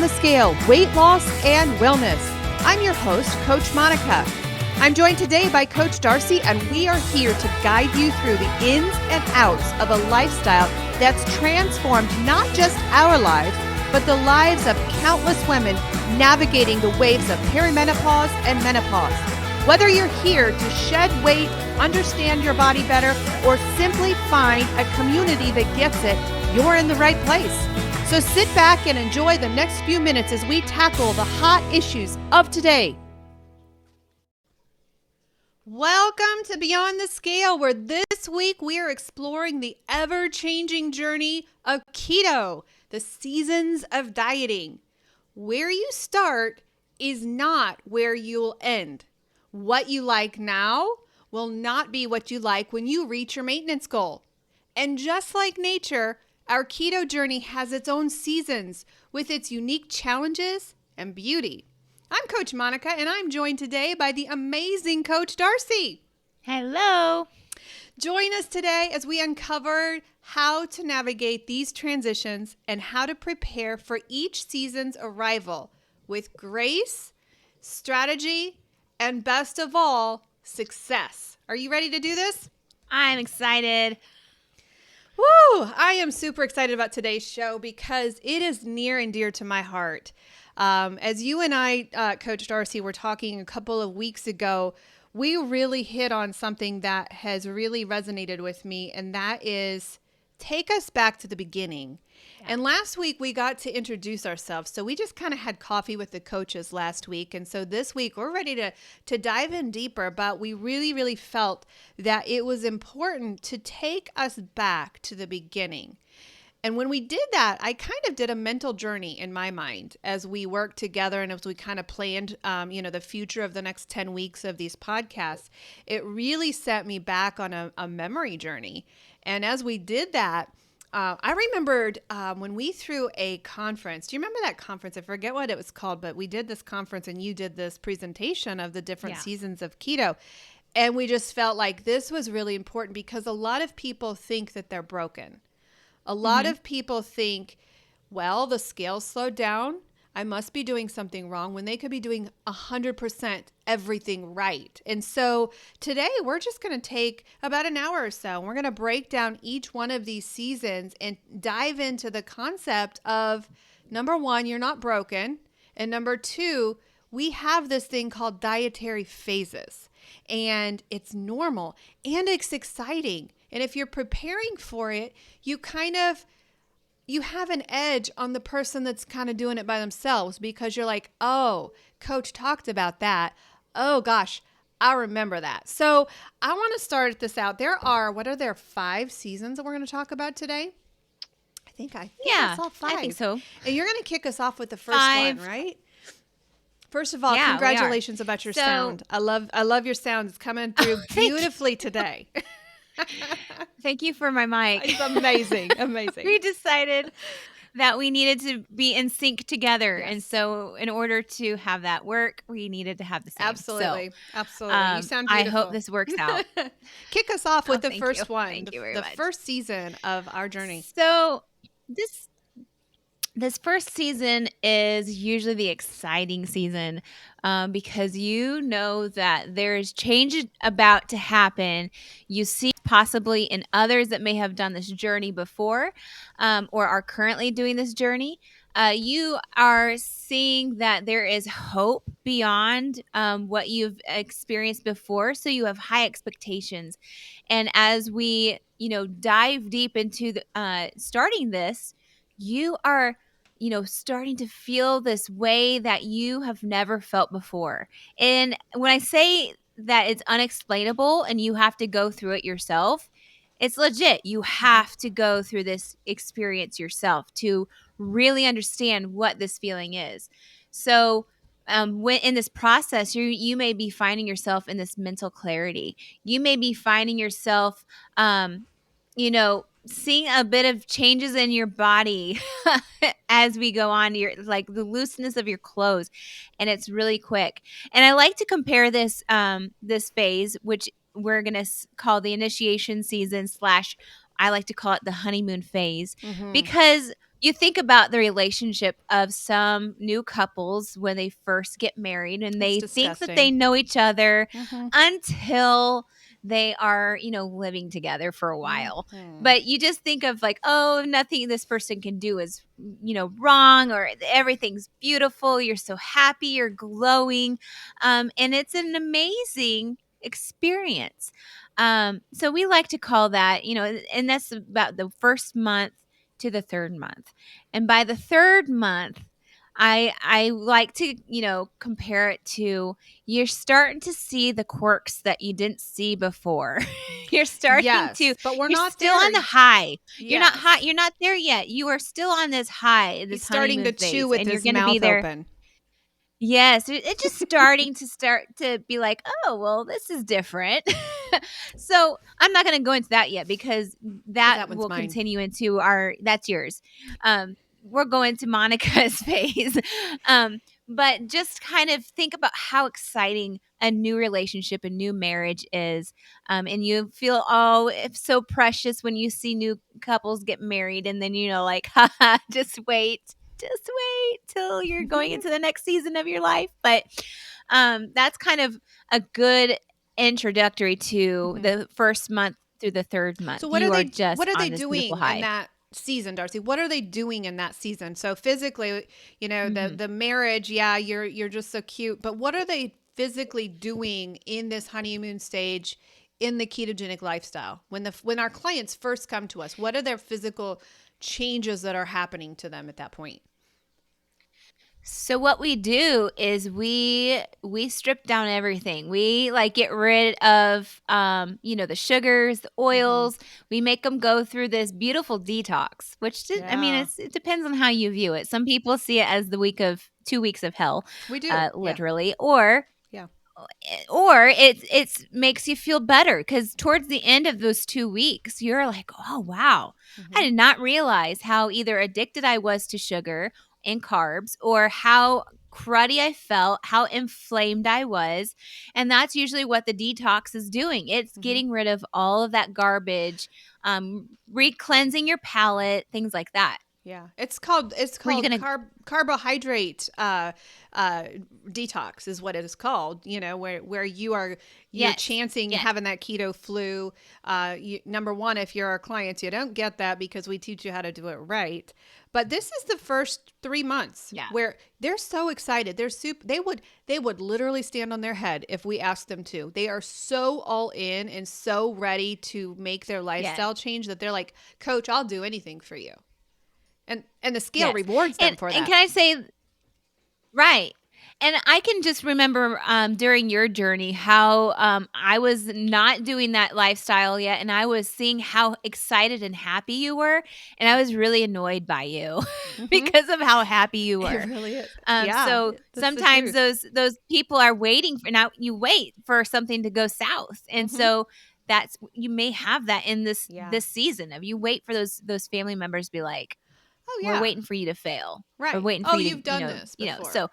the Scale, Weight Loss and Wellness. I'm your host, Coach Monica. I'm joined today by Coach Darcy, and we are here to guide you through the ins and outs of a lifestyle that's transformed not just our lives, but the lives of countless women navigating the waves of perimenopause and menopause. Whether you're here to shed weight, understand your body better, or simply find a community that gets it, you're in the right place. So sit back and enjoy the next few minutes as we tackle the hot issues of today. Welcome to Beyond the Scale, where this week we are exploring the ever-changing journey of keto, the seasons of dieting. Where you start is not where you'll end. What you like now will not be what you like when you reach your maintenance goal. And just like nature, our keto journey has its own seasons with its unique challenges and beauty. I'm Coach Monica, and I'm joined today by the amazing Coach Darcy. Hello. Join us today as we uncover how to navigate these transitions and how to prepare for each season's arrival with grace, strategy, and best of all, success. Are you ready to do this? I'm excited. Woo! I am super excited about today's show because it is near and dear to my heart. As you and I, Coach Darcy, were talking a couple of weeks ago, we really hit on something that has really resonated with me, and that is take us back to the beginning. Yeah. And last week we got to introduce ourselves. So we just kind of had coffee with the coaches last week. And so this week we're ready to dive in deeper, but we really, really felt that it was important to take us back to the beginning. And when we did that, I kind of did a mental journey in my mind as we worked together and as we kind of planned, the future of the next 10 weeks of these podcasts. It really set me back on a memory journey. And as we did that, I remembered when we threw a conference. Do you remember that conference? I forget what it was called, but we did this conference and you did this presentation of the different seasons of keto. And we just felt like this was really important because a lot of people think that they're broken. A lot of people think, well, the scale slowed down. I must be doing something wrong when they could be doing 100% everything right. And so today we're just going to take about an hour or so. And we're going to break down each one of these seasons and dive into the concept of, number one, you're not broken. And number two, we have this thing called dietary phases. And it's normal and it's exciting. And if you're preparing for it, you have an edge on the person that's kind of doing it by themselves because you're like, oh, Coach talked about that. Oh gosh, I remember that. So I want to start this out. What are there 5 seasons that we're going to talk about today? I think I saw 5. I think so. And you're going to kick us off with the first one, right? First of all, congratulations about your sound. I love your sound. It's coming through beautifully today. Thank you for my mic. It's amazing. Amazing. We decided that we needed to be in sync together. Yes. And so in order to have that work, we needed to have the same. Absolutely. Absolutely. You sound beautiful. I hope this works out. Kick us off with the first one. Thank you very much. The first season of our journey. So this first season is usually the exciting season because you know that there's change about to happen. You see possibly in others that may have done this journey before or are currently doing this journey. You are seeing that there is hope beyond what you've experienced before. So you have high expectations. And as we, dive deep into starting this, you are starting to feel this way that you have never felt before. And when I say that it's unexplainable and you have to go through it yourself, it's legit. You have to go through this experience yourself to really understand what this feeling is. So when in this process, you may be finding yourself in this mental clarity. You may be finding yourself, seeing a bit of changes in your body as we go on, like the looseness of your clothes, and it's really quick. And I like to compare this phase, which we're going to call the initiation season / I like to call it the honeymoon phase, because you think about the relationship of some new couples when they first get married and It's they think that they disgusting. know each other Mm-hmm. until they are, living together for a while. Mm-hmm. But you just think of like, oh, nothing this person can do is, wrong, or everything's beautiful. You're so happy, you're glowing. And it's an amazing experience. So we like to call that, and that's about the first month to the third month. And by the third month, I like to, compare it to you're starting to see the quirks that you didn't see before. you're starting to Yes, but we're you're not still there. on the high. You're not high, Yes. you're not there yet. You are still on this high, He's this starting honeymoon to chew phase, with and you're his going to be mouth there. open. Yes, it's just start to be like, "Oh, well, this is different." So, I'm not gonna go into that yet because that That one's will mine. continue into our that's yours. We're going to Monica's phase. Um, but just kind of think about how exciting a new relationship, a new marriage is. And you feel, oh, it's so precious when you see new couples get married and then, like, haha, just wait till you're going into the next season of your life. But that's kind of a good introductory to Mhm. the first month through the third month. So You are what just are they on this beautiful doing in high. that season, Darcy? What are they doing in that season? So physically, Mhm. the marriage, yeah, you're just so cute, but what are they physically doing in this honeymoon stage in the ketogenic lifestyle? When our clients first come to us, what are their physical changes that are happening to them at that point? So what we do is we strip down everything. We like get rid of the sugars, the Mhm. oils. We make them go through this beautiful detox, I mean Yeah. it depends on how you view it. Some people see it as the 2 weeks of hell, We do. Yeah. literally, or Yeah. it's makes you feel better because towards the end of those 2 weeks, you're like, oh wow, I Mhm. did not realize how either addicted I was to sugar and carbs, or how cruddy I felt, how inflamed I was. And that's usually what the detox is doing. It's Mhm. getting rid of all of that garbage, re-cleansing your palate, things like that. Yeah, it's called Gonna carbohydrate uh, detox is what it is called. Where you're yes, chancing yes, having that keto flu. Number one, if you're our clients, you don't get that because we teach you how to do it right. But this is the first 3 months yeah, where they're so excited. They would literally stand on their head if we asked them to. They are so all in and so ready to make their yes, lifestyle change that they're like, Coach, I'll do anything for you. And the scale yes. rewards them for And that. can I say, right. And I can just remember during your journey how I was not doing that lifestyle yet, and I was seeing how excited and happy you were, and I was really annoyed by you Hmm. because of how happy you It were. really is. So That's the sometimes truth. those people are waiting for now. You wait for something to go south, and Hmm. so that's you may have that in this Yeah. this season of you wait for those family members to be like, Oh we're yeah. waiting for you to fail. We're Right. waiting for Oh, you to you've done this before. so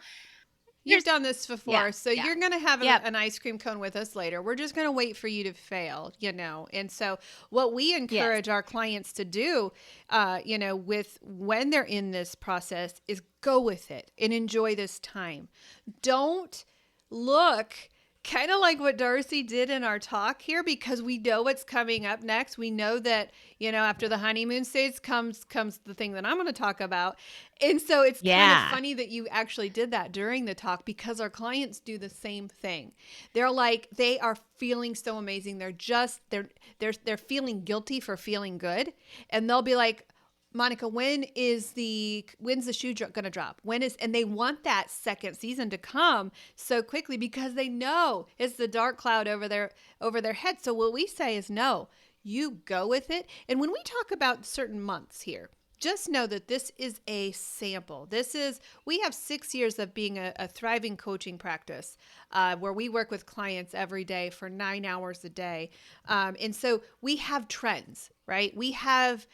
You've there's done this yeah, before, so yeah. you're going to have Yep. an ice cream cone with us later. We're just going to wait for you to fail. And so, what we Yes. encourage our clients to do, with when they're in this process, is go with it and enjoy this time. Don't look kind of like what Darcy did in our talk here because we know what's coming up next. We know that, after the honeymoon stage comes the thing that I'm going to talk about. And so it's kind of Yeah. funny that you actually did that during the talk because our clients do the same thing. They're like they are feeling so amazing. They're feeling guilty for feeling good and they'll be like, Monica, when's the shoe going to drop? And they want that second season to come so quickly because they know it's the dark cloud over their head. So what we say is no, you go with it. And when we talk about certain months here, just know that this is a sample. We have 6 years of being a thriving coaching practice where we work with clients every day for 9 hours a day. And so we have trends. right? We have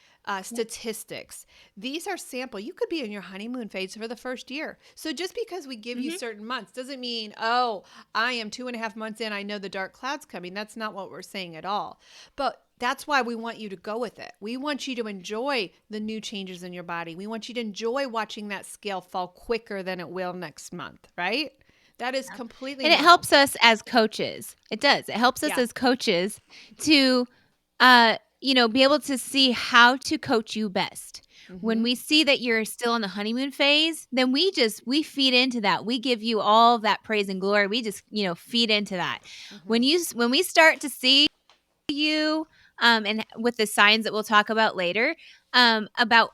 statistics. These are sample. You could be in your honeymoon phase for the first year. So just because we give you Mhm. certain months doesn't mean, oh, I am 2.5 months in, I know the dark cloud's coming. That's not what we're saying at all. But that's why we want you to go with it. We want you to enjoy the new changes in your body. We want you to enjoy watching that scale fall quicker than it will next month, right? That is completely And it normal. helps us as coaches. It does. It helps us Yeah. as coaches to, be able to see how to coach you best. When Mm-hmm. we see that you're still in the honeymoon phase, then we feed into that. We give you all of that praise and glory. We just, feed into that. Mm-hmm. When we start to see you, and with the signs that we'll talk about later, about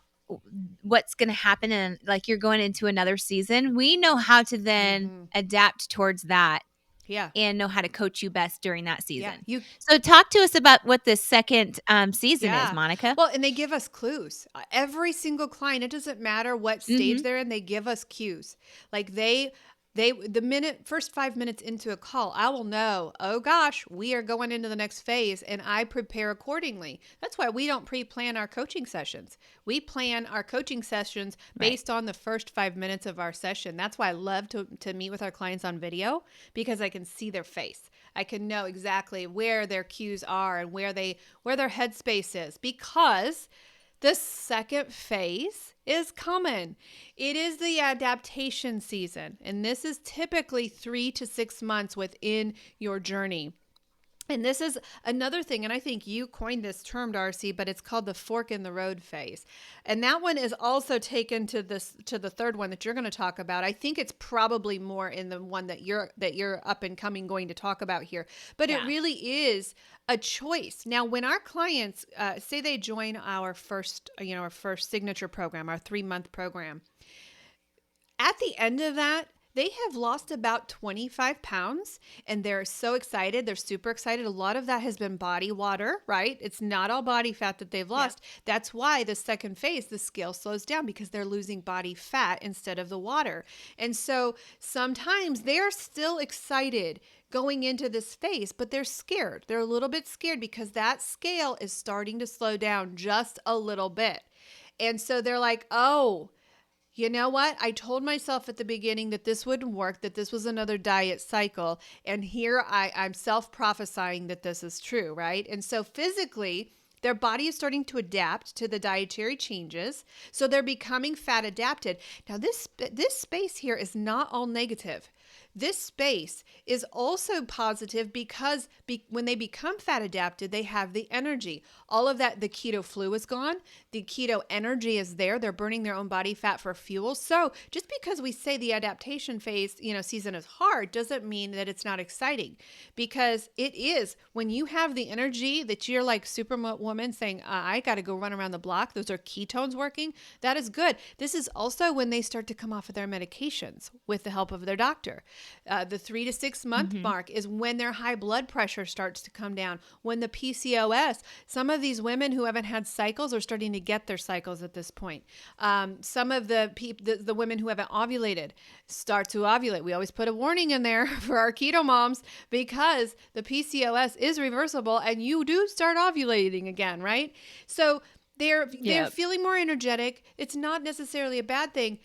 what's going to happen, and like you're going into another season, we know how to then Mm-hmm. adapt towards that Yeah. and know how to coach you best during that Yeah. season. You So talk to us about what this second season is, Yeah. Monica. Well, and they give us clues. Every single client, it doesn't matter what stage Mhm. they're in, they give us cues. Like the minute first 5 minutes into a call, I will know, oh gosh, we are going into the next phase, and I prepare accordingly. That's why we don't pre-plan our coaching sessions. We plan our coaching sessions Right. based on the first 5 minutes of our session. That's why I love to meet with our clients on video, because I can see their face. I can know exactly where their cues are and where their headspace is, because the second phase is coming. It is the adaptation season, and this is typically 3 to 6 months within your journey. And this is another thing, and I think you coined this term, Darcy, but it's called the fork in the road phase. And that one is also taken to the third one that you're going to talk about. I think it's probably more in the one that you're up and coming going to talk about here. But it Yeah. really is a choice. Now, when our clients say they join our first signature program, our 3 month program, at the end of that, they have lost about 25 pounds, and they're so excited. They're super excited. A lot of that has been body water, right? It's not all body fat that they've Yeah. lost. That's why the second phase, the scale slows down, because they're losing body fat instead of the water. And so sometimes they're still excited going into this phase, but they're scared. They're a little bit scared because that scale is starting to slow down just a little bit. And so they're like, oh, you know what? I told myself at the beginning that this wouldn't work, that this was another diet cycle. And here I'm self prophesying that this is true, right? And so physically, their body is starting to adapt to the dietary changes. So they're becoming fat adapted. Now, this space here is not all negative. This space is also positive because when they become fat adapted, they have the energy. All of that, the keto flu is gone. The keto energy is there. They're burning their own body fat for fuel. So just because we say the adaptation phase, season is hard, doesn't mean that it's not exciting, because it is. When you have the energy that you're like Superwoman saying, I got to go run around the block, those are ketones working. That is good. This is also when they start to come off of their medications with the help of their doctor. The 3 to 6 month Mhm. mark is when their high blood pressure starts to come down. When the PCOS, some of these women who haven't had cycles are starting to get their cycles at this point. Some of the women who haven't ovulated start to ovulate. We always put a warning in there for our keto moms, because the PCOS is reversible and you do start ovulating again, right? So they're Yep. feeling more energetic. It's not necessarily a bad thing.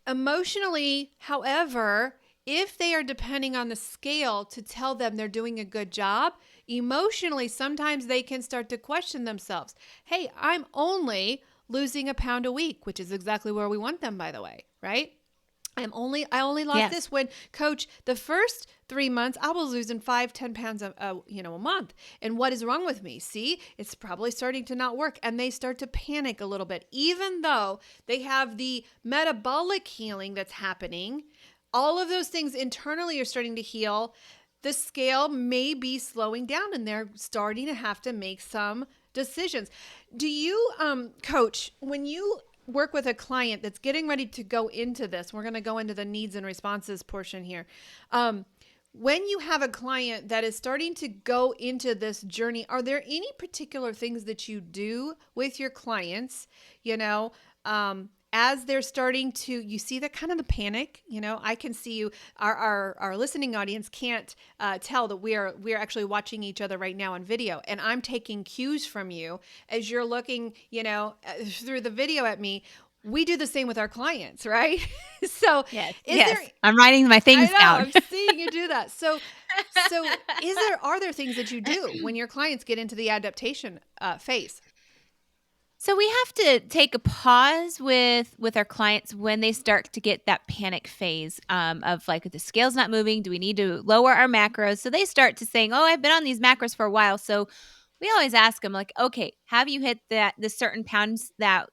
Emotionally, however, if they are depending on the scale to tell them they're doing a good job, emotionally, sometimes they can start to question themselves. Hey, I'm only losing a pound a week, which is exactly where we want them, by the way, right? I only lost Yes. this when, coach, the first 3 months I was losing 5-10 pounds a month. And what is wrong with me? See, it's probably starting to not work. And they start to panic a little bit, even though they have the metabolic healing that's happening. All of those things internally are starting to heal. The scale may be slowing down, and they're starting to have to make some decisions. Do you, coach, when you work with a client that's getting ready to go into this, we're going to go into the needs and responses portion here. When you have a client that is starting to go into this journey, are there any particular things that you do with your clients, you know, as they're starting to, you see that kind of the panic, I can see you, our listening audience can't tell that we're actually watching each other right now on video, and I'm taking cues from you as you're looking, through the video at me. We do the same with our clients, right? So Yes. is there, Yes. I'm writing my I things know, down. I'm seeing you do that. So are there things that you do when your clients get into the adaptation phase? So we have to take a pause with our clients when they start to get that panic phase of like the scale's not moving. Do we need to lower our macros? So they start to saying, "Oh, I've been on these macros for a while." So we always ask them like, "Okay, have you hit the certain pounds that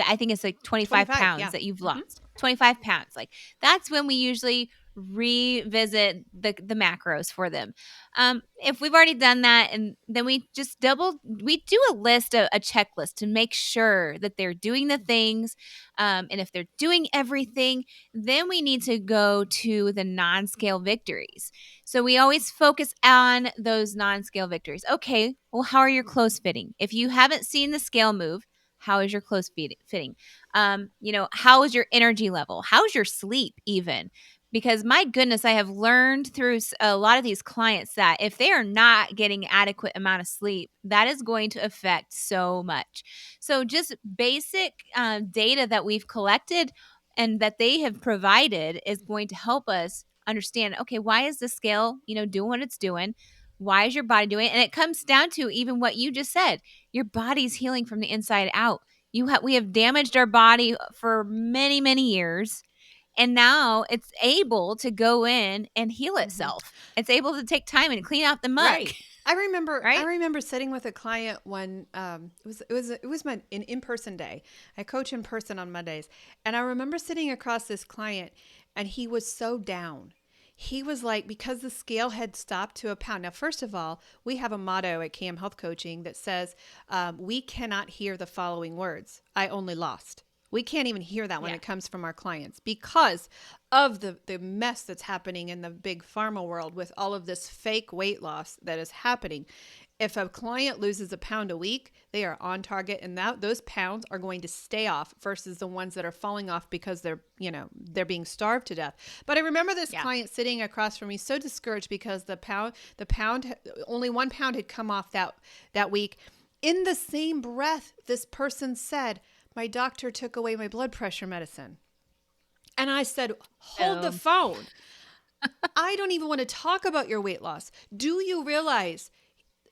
I think it's like 25 25, pounds yeah. that you've Hmm. lost. 25 pounds. Like that's when we usually revisit the macros for them. If we've already done that, and then we do a list, a checklist to make sure that they're doing the things. And if they're doing everything, then we need to go to the non-scale victories. So we always focus on those non-scale victories. Okay, well, how are your clothes fitting? If you haven't seen the scale move, how is your clothes fitting? How is your energy level? How's your sleep even? Because my goodness, I have learned through a lot of these clients that if they are not getting adequate amount of sleep, that is going to affect so much. So just basic data that we've collected and that they have provided is going to help us understand, okay, why is the scale, doing what it's doing? Why is your body doing it? And it comes down to even what you just said. Your body's healing from the inside out. We have damaged our body for many, many years, and now it's able to go in and heal Hmm. itself. It's able to take time and clean out the muck, Right. I right? remember sitting with a client when it was my in-person day. I coach in person on Mondays, and I remember sitting across this client, and he was so down. He was like, because the scale had stopped to a pound. Now, first of all, we have a motto at CAM Health Coaching that says, we cannot hear the following words: "I only lost." We can't even hear that when Yeah. it comes from our clients because of the mess that's happening in the big pharma world with all of this fake weight loss that is happening. If a client loses a pound a week, they are on target, and those pounds are going to stay off versus the ones that are falling off because they're being starved to death. But I remember this Yeah. client sitting across from me so discouraged because the pound only 1 pound had come off that week. In the same breath, this person said, "My doctor took away my blood pressure medicine." And I said, "Hold the So, phone. I don't even want to talk about your weight loss. Do you realize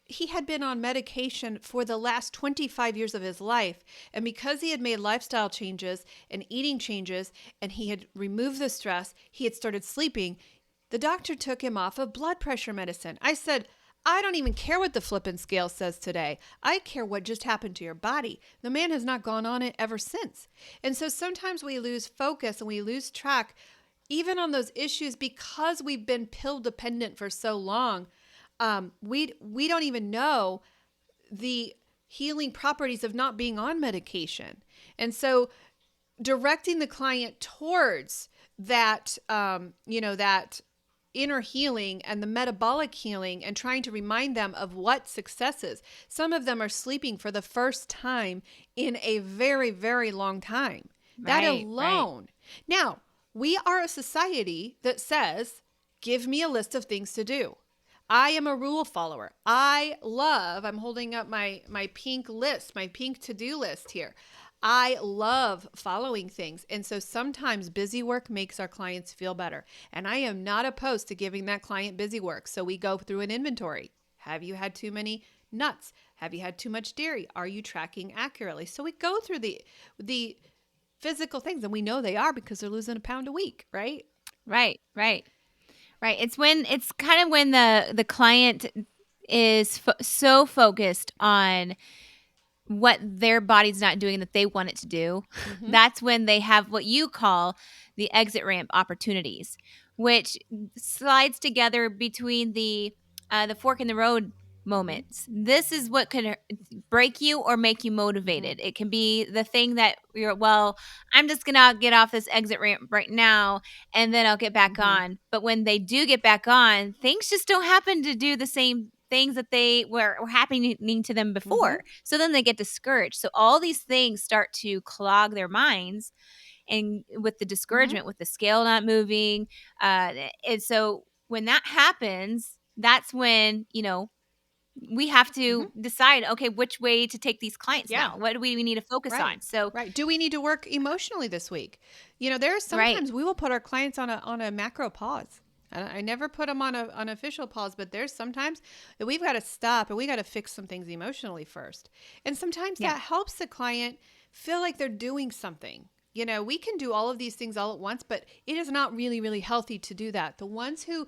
he had been on medication for the last 25 years of his life? And because he had made lifestyle changes and eating changes, and he had removed the stress, he had started sleeping. The doctor took him off of blood pressure medicine." I said, "I don't even care what the flippin' scale says today. I care what just happened to your body." The man has not gone on it ever since. And so sometimes we lose focus and we lose track even on those issues because we've been pill dependent for so long. We don't even know the healing properties of not being on medication. And so directing the client towards that, that inner healing and the metabolic healing, and trying to remind them of what success is. Some of them are sleeping for the first time in a very, very long time. That right, right. alone. Now, we are a society that says, "Give me a list of things to do." I am a rule follower. I'm holding up my pink list, my pink to-do list here. I love following things. And so sometimes busy work makes our clients feel better. And I am not opposed to giving that client busy work. So we go through an inventory. Have you had too many nuts? Have you had too much dairy? Are you tracking accurately? So we go through the physical things, and we know they are because they're losing a pound a week, right? Right, right. Right. It's kind of when the client is so focused on what their body's not doing that they want it to do. Mm-hmm. That's when they have what you call the exit ramp opportunities, which slides together between the fork in the road Mm-hmm. moments. This is what can break you or make you Mm-hmm. motivated. It can be the thing that you're, well, I'm just gonna get off this exit ramp right now and then I'll get back Mm-hmm. on. But when they do get back on, things just don't happen to do the same things that they were happening to them Mhm. before. So then they get discouraged. So all these things start to clog their minds, and with the Mhm. discouragement, with the scale not moving. And so when that happens, that's when, we have Mhm. to decide, okay, which way to take these clients Yeah. now. What do we need to focus Right. on? So, Right. Do we need to work emotionally this week? There are right. sometimes we will put our clients on a macro pause. I never put them on an official pause, but there's sometimes that we've got to stop and we got to fix some things emotionally first. And sometimes Yeah. that helps the client feel like they're doing something. We can do all of these things all at once, but it is not really, really healthy to do that. The ones who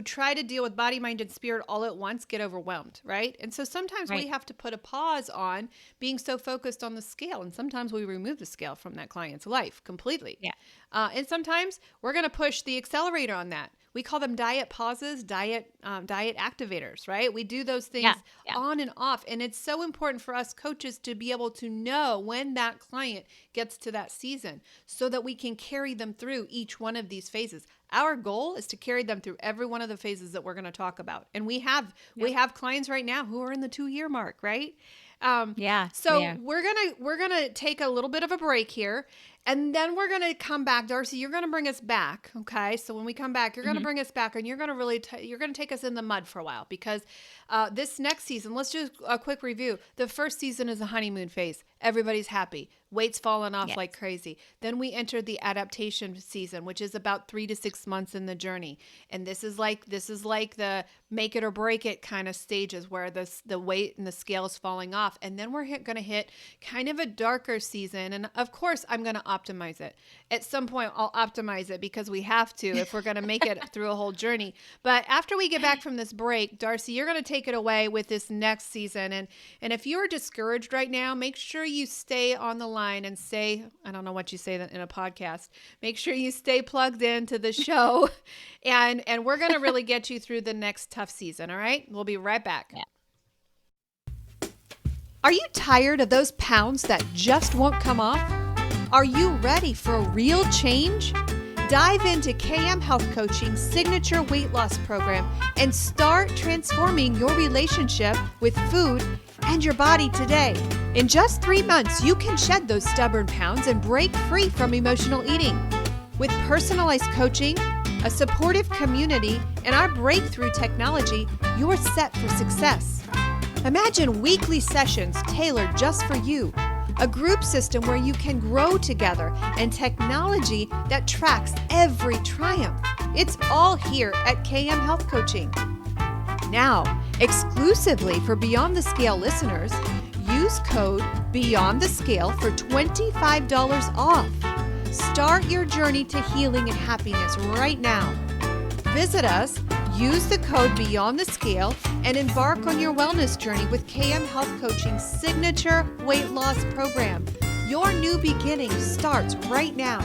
try to deal with body, mind, and spirit all at once get overwhelmed, right? And so sometimes we Right. have to put a pause on being so focused on the scale. And sometimes we remove the scale from that client's life completely. Yeah. And sometimes we're going to push the accelerator on that. We call them diet pauses, diet activators, right? We do those Yeah. things Yeah. on and off. And it's so important for us coaches to be able to know when that client gets to that season so that we can carry them through each one of these phases. Our goal is to carry them through every one of the phases that we're going to talk about. And we Yep. have clients right now who are in the 2-year mark, right? Um, Yeah. so Yeah. we're gonna take a little bit of a break here, and then we're gonna come back. Darcy, you're gonna bring us back, okay? So when we come back, you're gonna Hmm. bring us back, and you're gonna you're gonna take us in the mud for a while because this next season. Let's do a quick review. The first season is the honeymoon phase. Everybody's happy. Weight's falling off Yes. like crazy. Then we enter the adaptation season, which is about 3 to 6 months in the journey. And this is like the make it or break it kind of stages where the weight and the scale is falling off. And then we're going to hit kind of a darker season. And of course, I'm going to optimize it. At some point, I'll optimize it because we have to if we're going to make it through a whole journey. But after we get back from this break, Darcy, you're going to take it away with this next season. And if you're discouraged right now, make sure you stay on the line and say, I don't know what you say in a podcast. Make sure you stay plugged into the show and we're going to really get you through the next tough season, all right? We'll be right back. Yeah. Are you tired of those pounds that just won't come off? Are you ready for a real change? Dive into KM Health Coaching's signature weight loss program and start transforming your relationship with food and your body today. In just 3 months, you can shed those stubborn pounds and break free from emotional eating. With personalized coaching, a supportive community, and our breakthrough technology, you're set for success. Imagine weekly sessions tailored just for you, a group system where you can grow together, and technology that tracks every triumph. It's all here at KM Health Coaching. Now, exclusively for Beyond the Scale listeners, use code Beyond the Scale for $25 off. Start your journey to healing and happiness right now. Visit us, use the code Beyond the Scale, and embark on your wellness journey with KM Health Coaching's signature weight loss program. Your new beginning starts right now.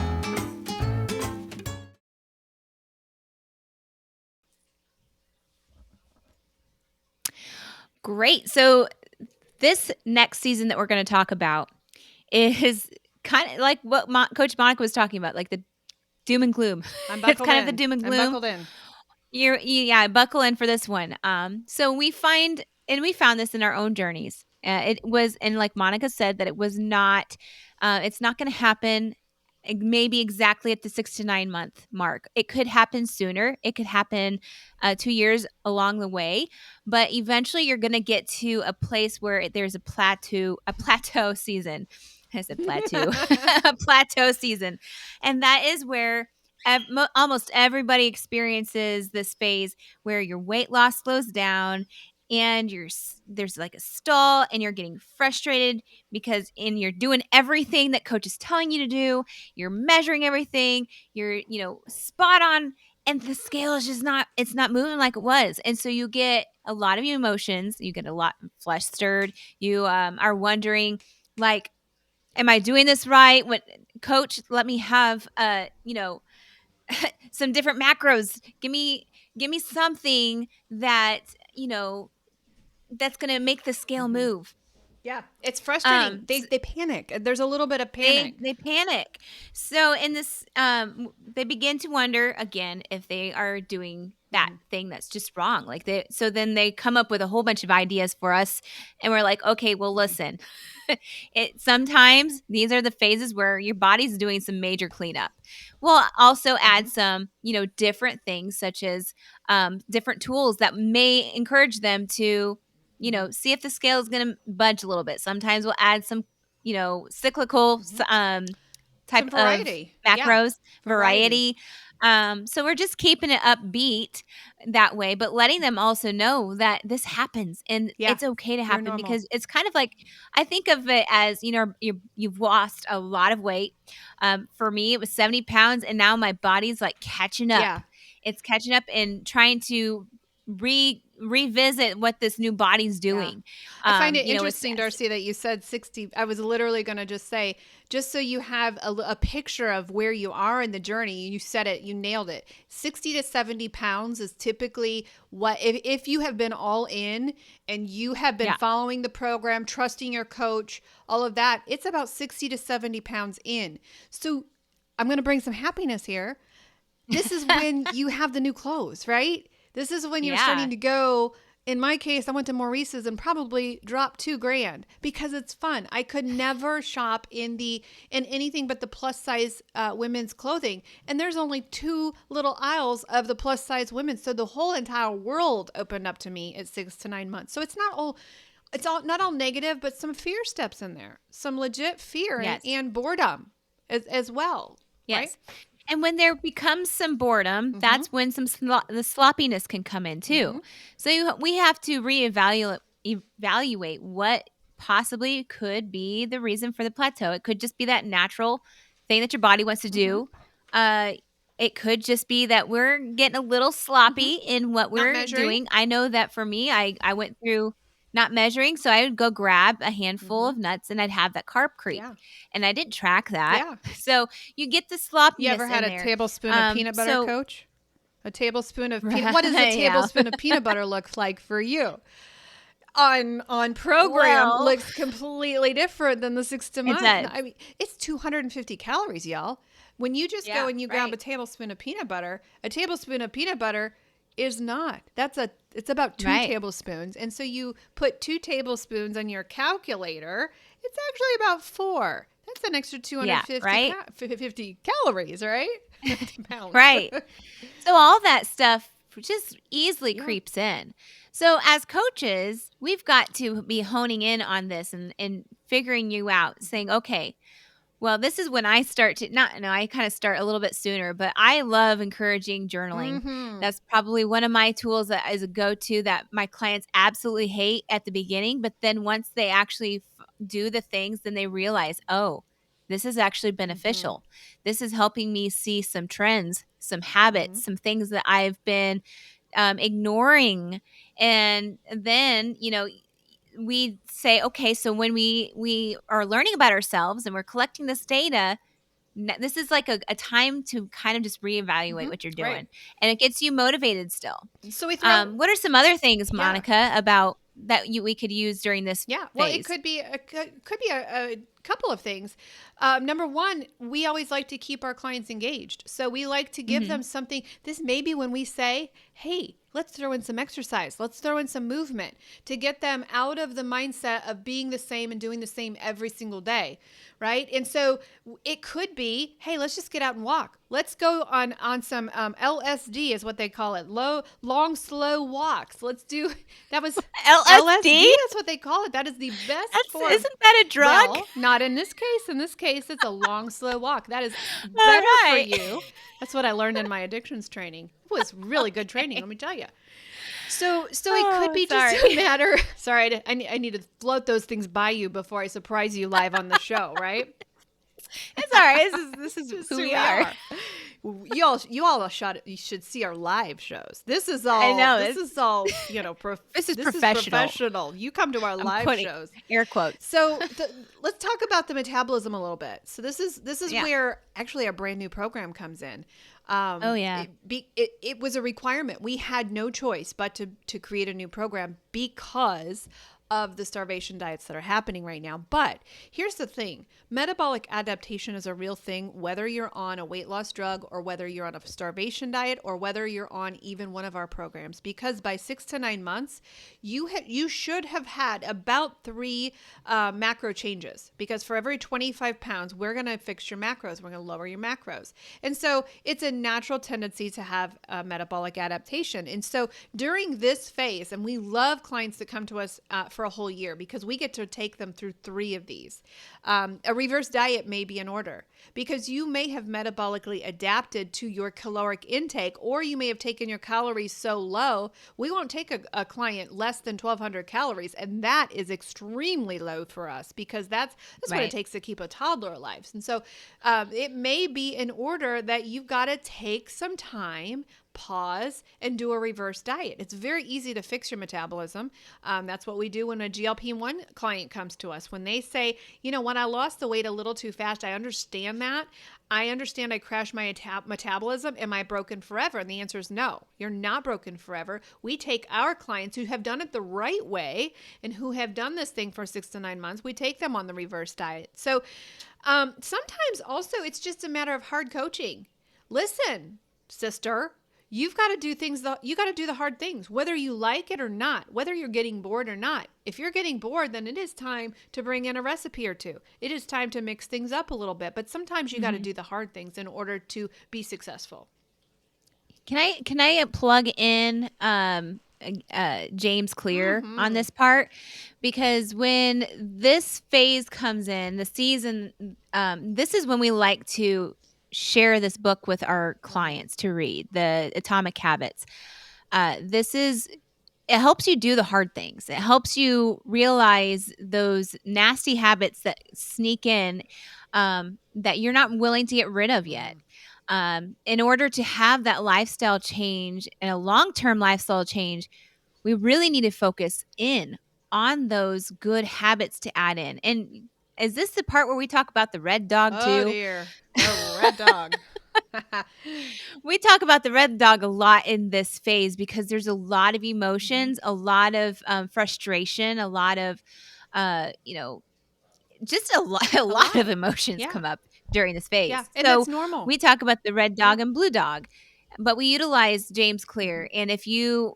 Great. So this next season that we're going to talk about is kind of like what Coach Monica was talking about, like the doom and gloom. I'm It's buckled kind of the in. doom and I'm gloom. buckled in. Yeah, buckle in for this one. So we found this in our own journeys. It was, and like Monica said, that it was not, it's not going to happen maybe exactly at the 6 to 9 month mark. It could happen sooner. It could happen 2 years along the way, but eventually you're going to get to a place where there's a plateau season. I said plateau, a plateau season, and that is where almost everybody experiences this phase where your weight loss slows down and there's like a stall and you're getting frustrated because you're doing everything that coach is telling you to do, you're measuring everything, you're spot on, and the scale is just not moving like it was. And so you get a lot of emotions, you get a lot of flesh stirred, you are wondering, like, am I doing this right? What coach, let me have some different macros. Give me something that, that's going to make the scale Mhm. move. Yeah, it's frustrating. They S they panic. There's a little bit of they panic. they panic. So in this, they begin to wonder again if they are doing that thing that's just wrong. Like so then they come up with a whole bunch of ideas for us, and we're like, okay, well, listen, it sometimes these are the phases where your body's doing some major cleanup. We'll also add Mhm. some, different things such as different tools that may encourage them to, Mhm. see if the scale is going to budge a little bit. Sometimes we'll add some, cyclical Mhm. type Some of variety. Yeah. macros, Variety. variety. So we're just keeping it upbeat that way, but letting them also know that this happens and Yeah. it's okay to You're happen, normal. because it's kind of like, I think of it as, you've lost a lot of weight. For me, it was 70 pounds, and now my body's like catching up. Yeah. It's catching up and trying to revisit what this new body's Yeah. doing. I find it It's interesting, Darcy, that you said 60. I was literally going to just say, just so you have a picture of where you are in the journey, you said it, you nailed it. 60 to 70 pounds is typically what, if you have been all in and you have been yeah. following the program, trusting your coach, all of that, it's about 60 to 70 pounds in. So I'm going to bring some happiness here. This is when you have the new clothes, right? This is when you're Yeah. starting to go. In my case, I went to Maurice's and probably dropped $2,000 because it's fun. I could never shop in anything but the plus size women's clothing, and there's only two little aisles of the plus size women. So the whole entire world opened up to me at 6 to 9 months. So it's all not all negative, but some fear steps in there, some legit fear and, Yes. and boredom as well, right? Yes. And when there becomes some boredom, Mm-hmm. that's when the sloppiness can come in Mm-hmm. too. So we have to evaluate what possibly could be the reason for the plateau. It could just be that natural thing that your body wants to Mm-hmm. do. Uh, it could just be that we're getting a little Mm-hmm. sloppy in what Not we're measuring. doing. I know that for me, I went through not measuring, so I would go grab a handful Mm-hmm. of nuts and I'd have that carb creep, Yeah. and I didn't track that. Yeah. So you get the You ever sloppiness had in a there. tablespoon of peanut butter, So Coach? A tablespoon of peanut. What does a right, yeah. tablespoon of peanut butter look like for you? On program Well, looks completely different than the 6 to it mine. does. I mean, it's 250 calories, y'all. When you just go Yeah, and you grab right. a tablespoon of peanut butter, a tablespoon of peanut butter is not. It's about two Right. tablespoons. And so you put 2 tablespoons on your calculator, it's actually about 4. That's an extra Yeah, 250 right? 50 calories, right? Pounds. Right. So all that stuff just easily Yeah. creeps in. So as coaches, we've got to be honing in on this and figuring you out, saying, okay, well, this is when I start to not no, I kind of start a little bit sooner, but I love encouraging journaling. Mm-hmm. That's probably one of my tools that is a go-to that my clients absolutely hate at the beginning, but then once they actually do the things, then they realize, "Oh, this is actually Mm-hmm. beneficial. This is helping me see some trends, some Mm-hmm. habits, some things that I've been ignoring." And then, we say, okay, so when we are learning about ourselves and we're collecting this data, this is like a time to kind of just reevaluate Mm-hmm. what you're Right. doing, and it gets you motivated still. So we throw, What are some other things, yeah. Monica, about that we could use during this Yeah, well, it phase? could be a couple of things. Number one, we always like to keep our clients engaged, so we like to give Hmm. them something. This may be when we say, "Hey, let's throw in some exercise. Let's throw in some movement to get them out of the mindset of being the same and doing the same every single day." Right. And so it could be, hey, let's just get out and walk. Let's go on some LSD is what they call it. Long, slow walks. Let's do that was LSD. LSD? That's what they call it. That is the best That's form. isn't that a drug? Well, not in this case. In this case, it's a long, slow walk. That is All better for right. you. That's what I learned in my addictions training. It was really good training, let me tell you. So it could Oh, be just sorry. a matter. Sorry, I need to float those things by you before I surprise you live on the show, right? It's all right. This is Just who who we we are. are. You should see our live shows. This is I all. know. This is all. This is This is professional. professional. You come to our I'm live putting shows. air quotes. So let's talk about the metabolism a little bit. So this is Yeah. where actually our brand new program comes in. Oh, yeah. It was a requirement. We had no choice but to create a new program because of the starvation diets that are happening right now. But here's the thing, metabolic adaptation is a real thing, whether you're on a weight loss drug or whether you're on a starvation diet or whether you're on even one of our programs. Because by 6 to 9 months, you should have had about three macro changes. Because for every 25 pounds, we're going to fix your macros, we're going to lower your macros. And so it's a natural tendency to have a metabolic adaptation. And so during this phase, and we love clients that come to us for a whole year because we get to take them through three of these. A reverse diet may be in order because you may have metabolically adapted to your caloric intake, or you may have taken your calories so low. We won't take a client less than 1,200 calories, and that is extremely low for us because that's what it Right. takes to keep a toddler alive. And so it may be in order that you've got to take some time, pause, and do a reverse diet. It's very easy to fix your metabolism. That's what we do when a GLP-1 client comes to us. When they say, when I lost the weight a little too fast, I understand that. I understand I crashed my metabolism. Am I broken forever? And the answer is no, you're not broken forever. We take our clients who have done it the right way and who have done this thing for 6 to 9 months, we take them on the reverse diet. So sometimes also it's just a matter of hard coaching. Listen, sister, you've got to do things, you got to do the hard things, whether you like it or not, whether you're getting bored or not. If you're getting bored, then it is time to bring in a recipe or two. It is time to mix things up a little bit. But sometimes you got to Mhm. do the hard things in order to be successful. Can I plug in James Clear on Mm-hmm. this part? Because when this phase comes in, the season, this is when we like to share this book with our Mm-hmm. clients to read, the Atomic Habits. This is It helps you do the hard things. It helps you realize those nasty habits that sneak in, that you're not willing to get rid of yet. Mm-hmm. In order to have that lifestyle change and a long term lifestyle change, we really need to focus in on those good habits to add in. And is this the part where we talk about the red dog Oh too? dear. The red dog. We talk about the red dog a lot in this phase because there's a lot of Mm-hmm. emotions, a lot of frustration, a lot of, uh, you know, just a A lot of lot. emotions Yeah. come up during this Yeah. phase. And So that's normal. we talk about the red Yeah. dog and blue dog, but we utilize James Mm-hmm. Clear. And if you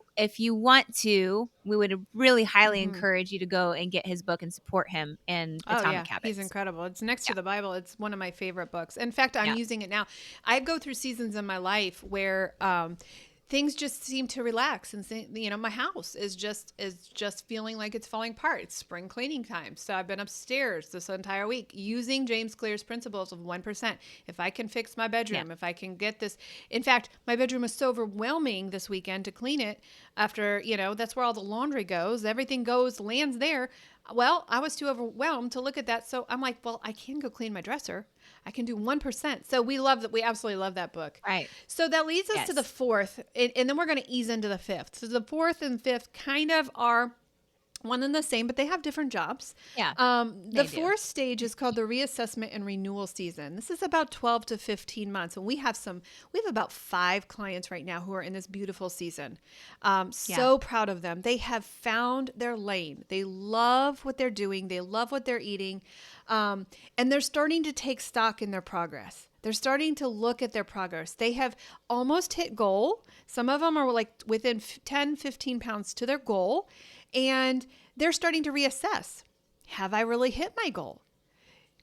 want to, we would really highly Mm-hmm. encourage you to go and get his book and support him in Oh yeah, Atomic he's Habits. incredible. It's next Yeah, to the Bible. It's one of my favorite books. In fact, I'm yeah, using it now. I go through seasons in my life where things just seem to relax, and my house is just feeling like it's falling apart. It's spring cleaning time, so I've been upstairs this entire week using James Clear's principles of 1%. If I can fix my yeah. bedroom, if I can get this, in fact, my bedroom was so overwhelming this weekend to clean it. After that's where all the laundry goes. Everything lands there. Well, I was too overwhelmed to look at that. So I'm like, well, I can go clean my dresser. I can do 1%. So we love that. We absolutely love that book. Right. So that leads us to the Yes. fourth, and then we're going to ease into the fifth. So the fourth and fifth kind of are one and the same, but they have different jobs. Yeah, The they do. fourth stage is called the reassessment and renewal season. This is about 12 to 15 months. And we have about 5 clients right now who are in this beautiful season. Yeah. So proud of them. They have found their lane. They love what they're doing. They love what they're eating. And they're starting to take stock in their progress. They're starting to look at their progress. They have almost hit goal. Some of them are like within 10, 15 pounds to their goal. And they're starting to reassess. Have I really hit my goal?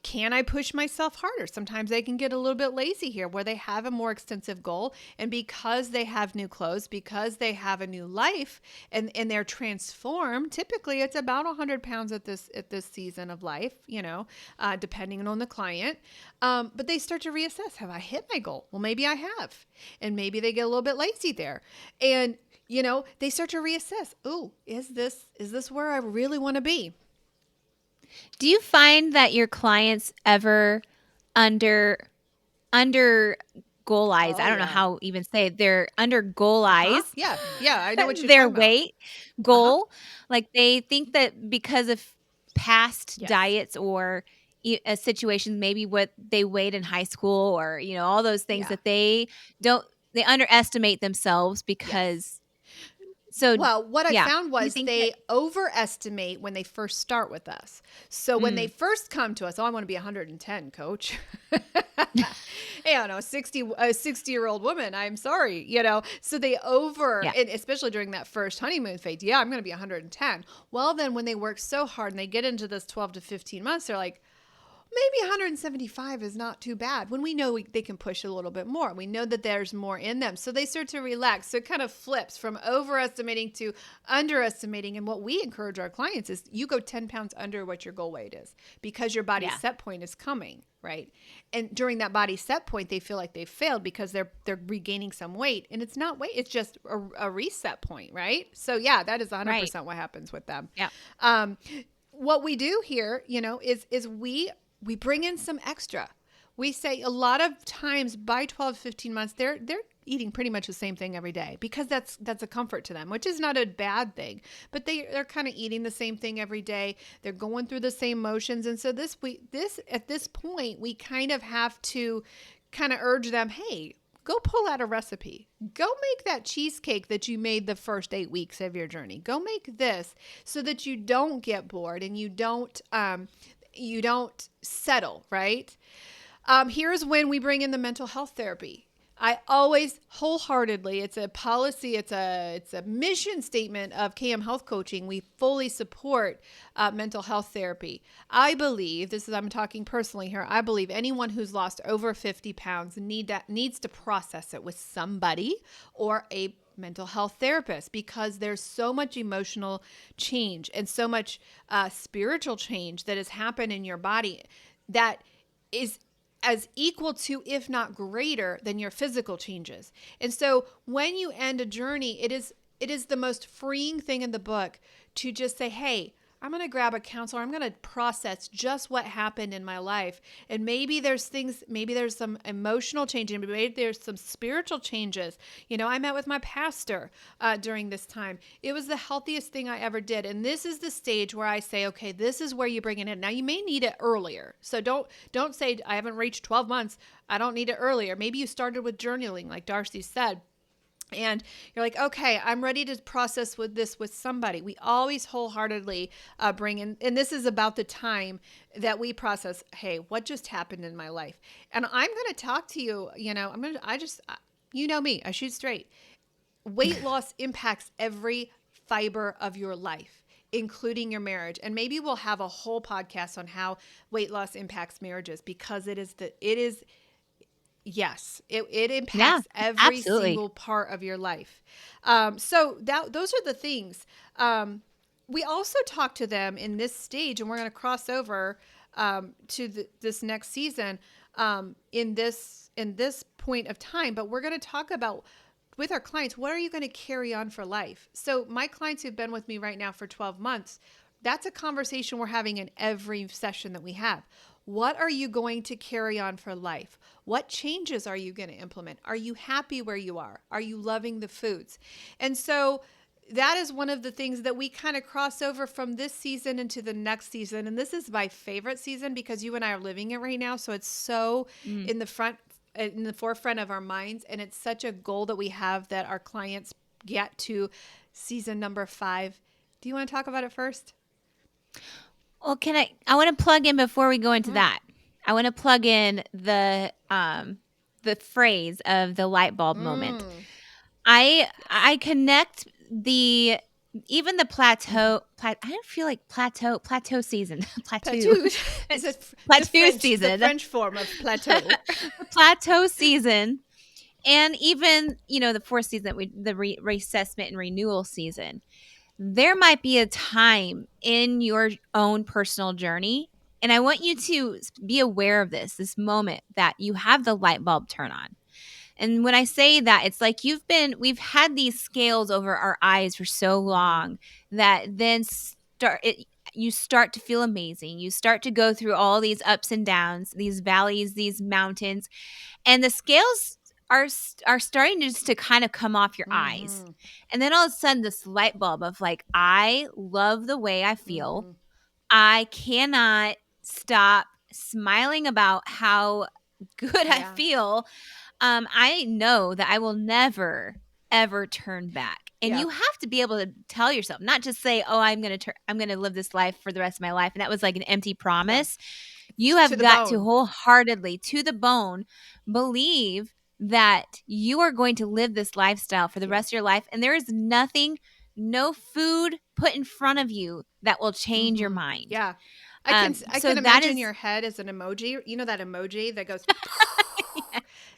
Can I push myself harder? Sometimes they can get a little bit lazy here where they have a more extensive goal. And because they have new clothes, because they have a new life and they're transformed, typically it's about 100 pounds at this season of life, depending on the client. But they start to reassess. Have I hit my goal? Well, maybe I have. And maybe they get a little bit lazy there. And they start to reassess. Oh, is this where I really want to be? Do you find that your clients ever under under goal eyes? Oh I don't know yeah. how even say it. They're under goal Uh-huh. eyes, Yeah. Yeah, I know what you're their talking about. weight Uh-huh. goal. Like they think that because of past Yes. diets or situations, maybe what they weighed in high school or all those things Yeah. that they don't they underestimate themselves Yes. because So, Well, what I yeah, found you was think that they overestimate when they first start with us. So when they mm, first come to us, oh, I want to be 110, coach. Hey, I don't know, 60-year-old woman. I'm sorry, So they yeah. and especially during that first honeymoon phase, yeah, I'm going to be 110. Well, then when they work so hard and they get into this 12 to 15 months, they're like, maybe 175 is not too bad when we know they can push a little bit more. We know that there's more in them. So they start to relax. So it kind of flips from overestimating to underestimating. And what we encourage our clients is you go 10 pounds under what your goal weight is because your body Yeah. set point is coming, right? And during that body set point, they feel like they've failed because they're regaining some weight. And it's not weight, it's just a reset point, right? So yeah, that is Right. 100% what happens with them. Yeah. Um, what we do here, is we bring in some extra. We say a lot of times by 12, 15 months, they're eating pretty much the same thing every day because that's a comfort to them, which is not a bad thing. But they're kind of eating the same thing every day. They're going through the same motions. And so this at this point, we kind of have to kind of urge them, hey, go pull out a recipe. Go make that cheesecake that you made the first 8 weeks of your journey. Go make this so that you don't get bored and you don't settle, right? Here's when we bring in the mental health therapy. I always wholeheartedly, it's a policy, it's a mission statement of KM Health Coaching. We fully support mental health therapy. I believe, I'm talking personally here, I believe anyone who's lost over 50 pounds needs to process it with somebody or a mental health therapist because there's so much emotional change and so much spiritual change that has happened in your body that is as equal to, if not greater than your physical changes. And so when you end a journey, it is the most freeing thing in the book to just say, hey, I'm going to grab a counselor. I'm going to process just what happened in my life. And maybe there's some emotional changes, maybe there's some spiritual changes. I met with my pastor during this time. It was the healthiest thing I ever did. And this is the stage where I say, okay, this is where you bring it in. Now you may need it earlier. So don't say I haven't reached 12 months. I don't need it earlier. Maybe you started with journaling, like Darcy said. And you're like, okay, I'm ready to process with somebody. We always wholeheartedly bring in, and this is about the time that we process, hey, what just happened in my life? And I'm going to talk to you, you know me, I shoot straight. Weight loss impacts every fiber of your life, including your marriage. And maybe we'll have a whole podcast on how weight loss impacts marriages because yes, it Yeah. impacts every Absolutely. single part of your life. So those are the things. We also talk to them in this stage, and we're going to cross over to this next season in this point of time. But we're going to talk about with our clients, what are you going to carry on for life? So my clients who've been with me right now for 12 months, that's a conversation we're having in every session that we have. What are you going to carry on for life? What changes are you going to implement? Are you happy where you are? Are you loving the foods? And so that is one of the things that we kind of cross over from this season into the next season. And this is my favorite season because you and I are living it right now. So it's so Mm. in the forefront of our minds. And it's such a goal that we have that our clients get to season number 5. Do you want to talk about it first? Well, I want to plug in before we go into Mm. that. I want to plug in the phrase of the light bulb moment. Mm. Yes. I connect the even the I don't feel like plateau season, plateau, Plateau is plateau The season, French form of plateau. the plateau season, and even the fourth season the reassessment and renewal season. There might be a time in your own personal journey, and I want you to be aware of this moment that you have the light bulb turn on. And when I say that, it's like we've had these scales over our eyes for so long that then you start to feel amazing. You start to go through all these ups and downs, these valleys, these mountains, and the scales are starting to just to kind of come off your eyes. Mm-hmm. And then all of a sudden this light bulb of like, I love the way I feel. Mm-hmm. I cannot stop smiling about how good I Yeah. feel. I know that I will never ever turn back. And Yeah. you have to be able to tell yourself, not just say, "Oh, I'm going to live this life for the rest of my life." And that was like an empty Yeah. promise. It's You to have the got to bone. wholeheartedly, to the bone, believe that you are going to live this lifestyle for the Yeah. rest of your life. And there is nothing, no food put in front of you that will change your mind. Yeah. I So can that imagine is, your head as an emoji. You know that emoji that goes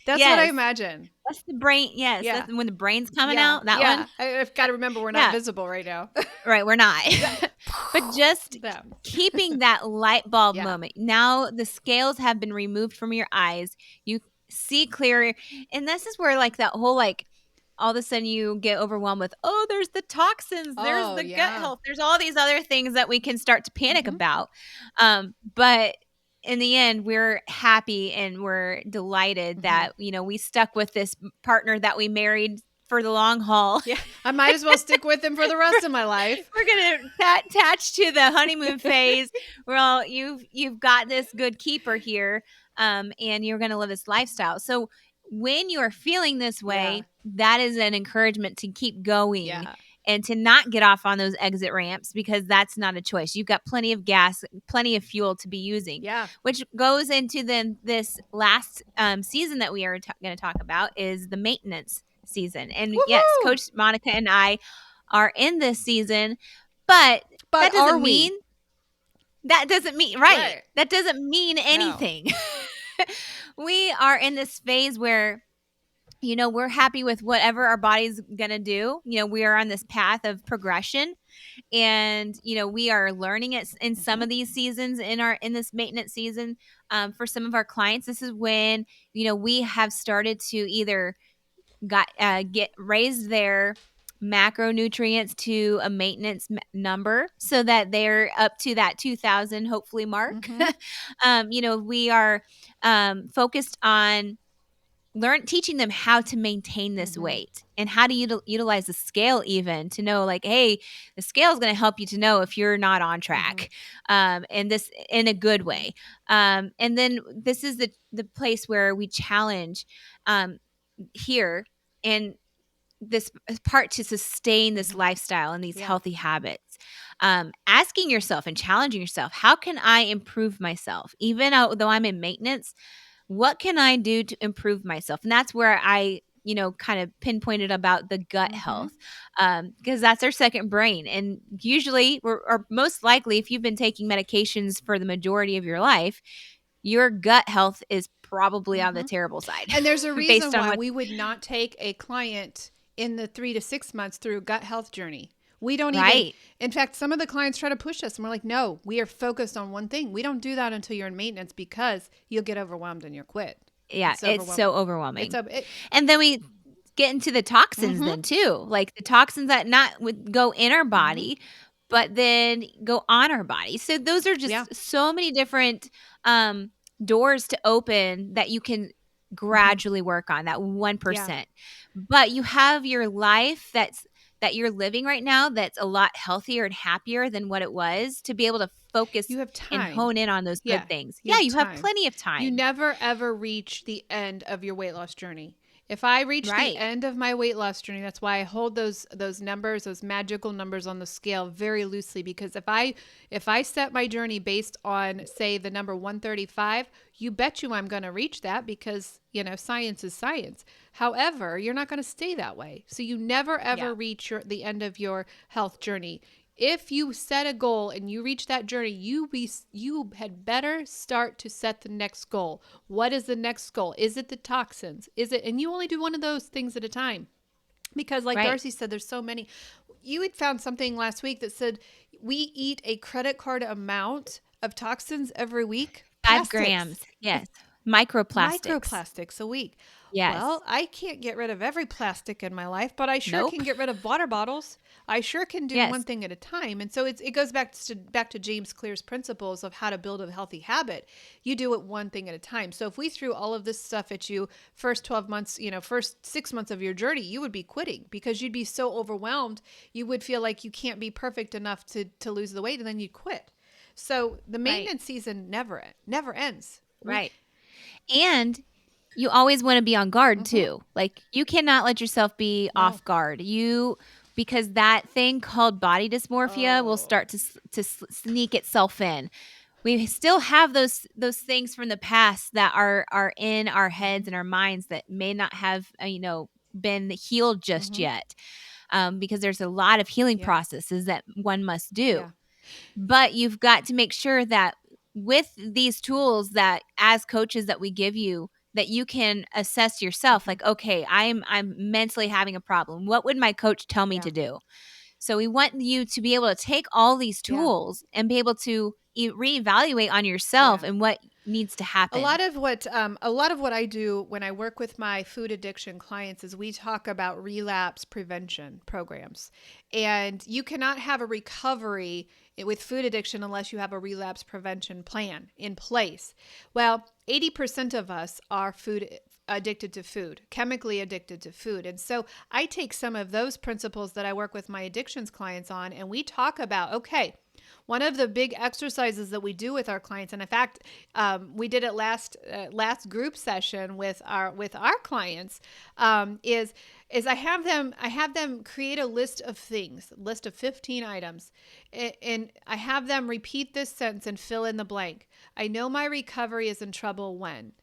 That's what I yes, imagine. that's the brain. Yes, Yeah. that's when the brain's coming Yeah. out. That one. Yeah. I've got to remember we're not Yeah, visible right now. right. We're not. That But just that. keeping that light bulb Yeah. moment. Now the scales have been removed from your eyes. You see clearer. And this is where like that whole like all of a sudden you get overwhelmed with, oh, there's the toxins, there's Oh, the gut yeah. health, there's all these other things that we can start to panic Mhm. about. But in the end, we're happy and we're delighted Mhm. that, we stuck with this partner that we married for the long haul. Yeah. I might as well stick with him for the rest of my life. We're gonna attach to the honeymoon phase. Well, you've got this good keeper here, and you're gonna live this lifestyle. So when you are feeling this Yeah. way, that is an encouragement to keep going Yeah. and to not get off on those exit ramps because that's not a choice. You've got plenty of gas, plenty of fuel to be using, Yeah. which goes into then this last season that we are going to talk about is the maintenance season. And yes, Woohoo! Coach Monica and I are in this season, but But that are doesn't we? mean right. Right. That doesn't mean No. anything. We are in this phase where we're happy with whatever our body's going to do. We are on this path of progression and we are learning it in some Mhm. of these seasons in this maintenance season. For some of our clients, this is when we have started to either get raised their macronutrients to a maintenance number so that they're up to that 2000 hopefully mark. Mhm. We are focused on teaching them how to maintain this Mhm. weight and how to utilize the scale even to know like, hey, the scale is going to help you to know if you're not on Mhm. track, and this in a good Mhm. way. And then this is the place where we challenge um, here and this part to sustain this Mhm. lifestyle and these Yeah. healthy habits. Asking yourself and challenging yourself, how can I improve myself even though I'm in maintenance? What can I do to improve myself? And that's where I kind of pinpointed about the gut Mhm. health, because that's our second brain. And usually, or most likely, if you've been taking medications for the majority of your life, your gut health is probably on the Mhm. terrible side And there's a based reason on why what, we would not take a client in the 3 to 6 months through a gut health journey. We don't even, right? in fact, some of the clients try to push us and we're like, no, we are focused on one thing. We don't do that until you're in maintenance because you'll get overwhelmed and you'll quit. Yeah, It's it's overwhelming. so It's overwhelming. a, it, And then we get into the toxins mm-hmm, then too, like the toxins that not would go in our mm-hmm, body, but then go on our body. So those are yeah, just so many different doors to open that you can mm-hmm, gradually work on that yeah. 1%. But you have your life that you're living right now that's a lot healthier and happier than what it was to be able to focus You have and time. hone in on those Yeah, good things. you Yeah, have you have time. plenty of You time. never ever reach the end of your weight loss journey. If I reach the Right. end of my weight loss journey, that's why I hold those numbers, those magical numbers on the scale very loosely because if I set my journey based on say the number 135, you bet you I'm going to reach that because, science is science. However, you're not going to stay that way. So you never Yeah. ever reach the end of your health journey. If you set a goal and you reach that journey, you had better start to set the next goal. What is the next goal? Is it the toxins? Is it, and you only do one of those things at a time because like Right. Darcy said, there's so many. You had found something last week that said we eat a credit card amount of toxins every week. 5 Plastics. grams, yes. Microplastics. Microplastics a week. Yes. Well, I can't get rid of every plastic in my life, but I sure Nope. can get rid of water bottles. I sure can do one Yes. thing at a time. And so it goes back to James Clear's principles of how to build a healthy habit. You do it one thing at a time. So if we threw all of this stuff at you first 12 months, first 6 months of your journey, you would be quitting because you'd be so overwhelmed. You would feel like you can't be perfect enough to lose the weight and then you'd quit. So the Right. maintenance season never ends. We Right. And you always wanna be on guard Mm-hmm. too. Like, you cannot let yourself be No. off guard. Because that thing called body dysmorphia will Oh. start to sneak itself in. We still have those things from the past that are in our Mm-hmm. heads and our minds that may not have, been healed just Mm-hmm. yet, because there's a lot of healing Yeah. processes that one must do. Yeah. But you've got to make sure that with these tools that as coaches that we give you, that you can assess yourself Mm-hmm. like, okay, I'm mentally having a problem. What would my coach tell me Yeah. to do? So we want you to be able to take all these Yeah. tools and be able to reevaluate on yourself Yeah. and what needs to happen. A lot of what I do when I work with my food addiction clients is we talk about relapse prevention programs. And you cannot have a recovery with food addiction unless you have a relapse prevention plan in place. Well, 80% of us are food addicted to food, chemically addicted to food. And so I take some of those principles that I work with my addictions clients on and we talk about, okay, one of the big exercises that we do with our clients, and in fact, we did it last group session with our clients, is I have them create a list of things, list of 15 items, and I have them repeat this sentence and fill in the blank. I know my recovery is in trouble when.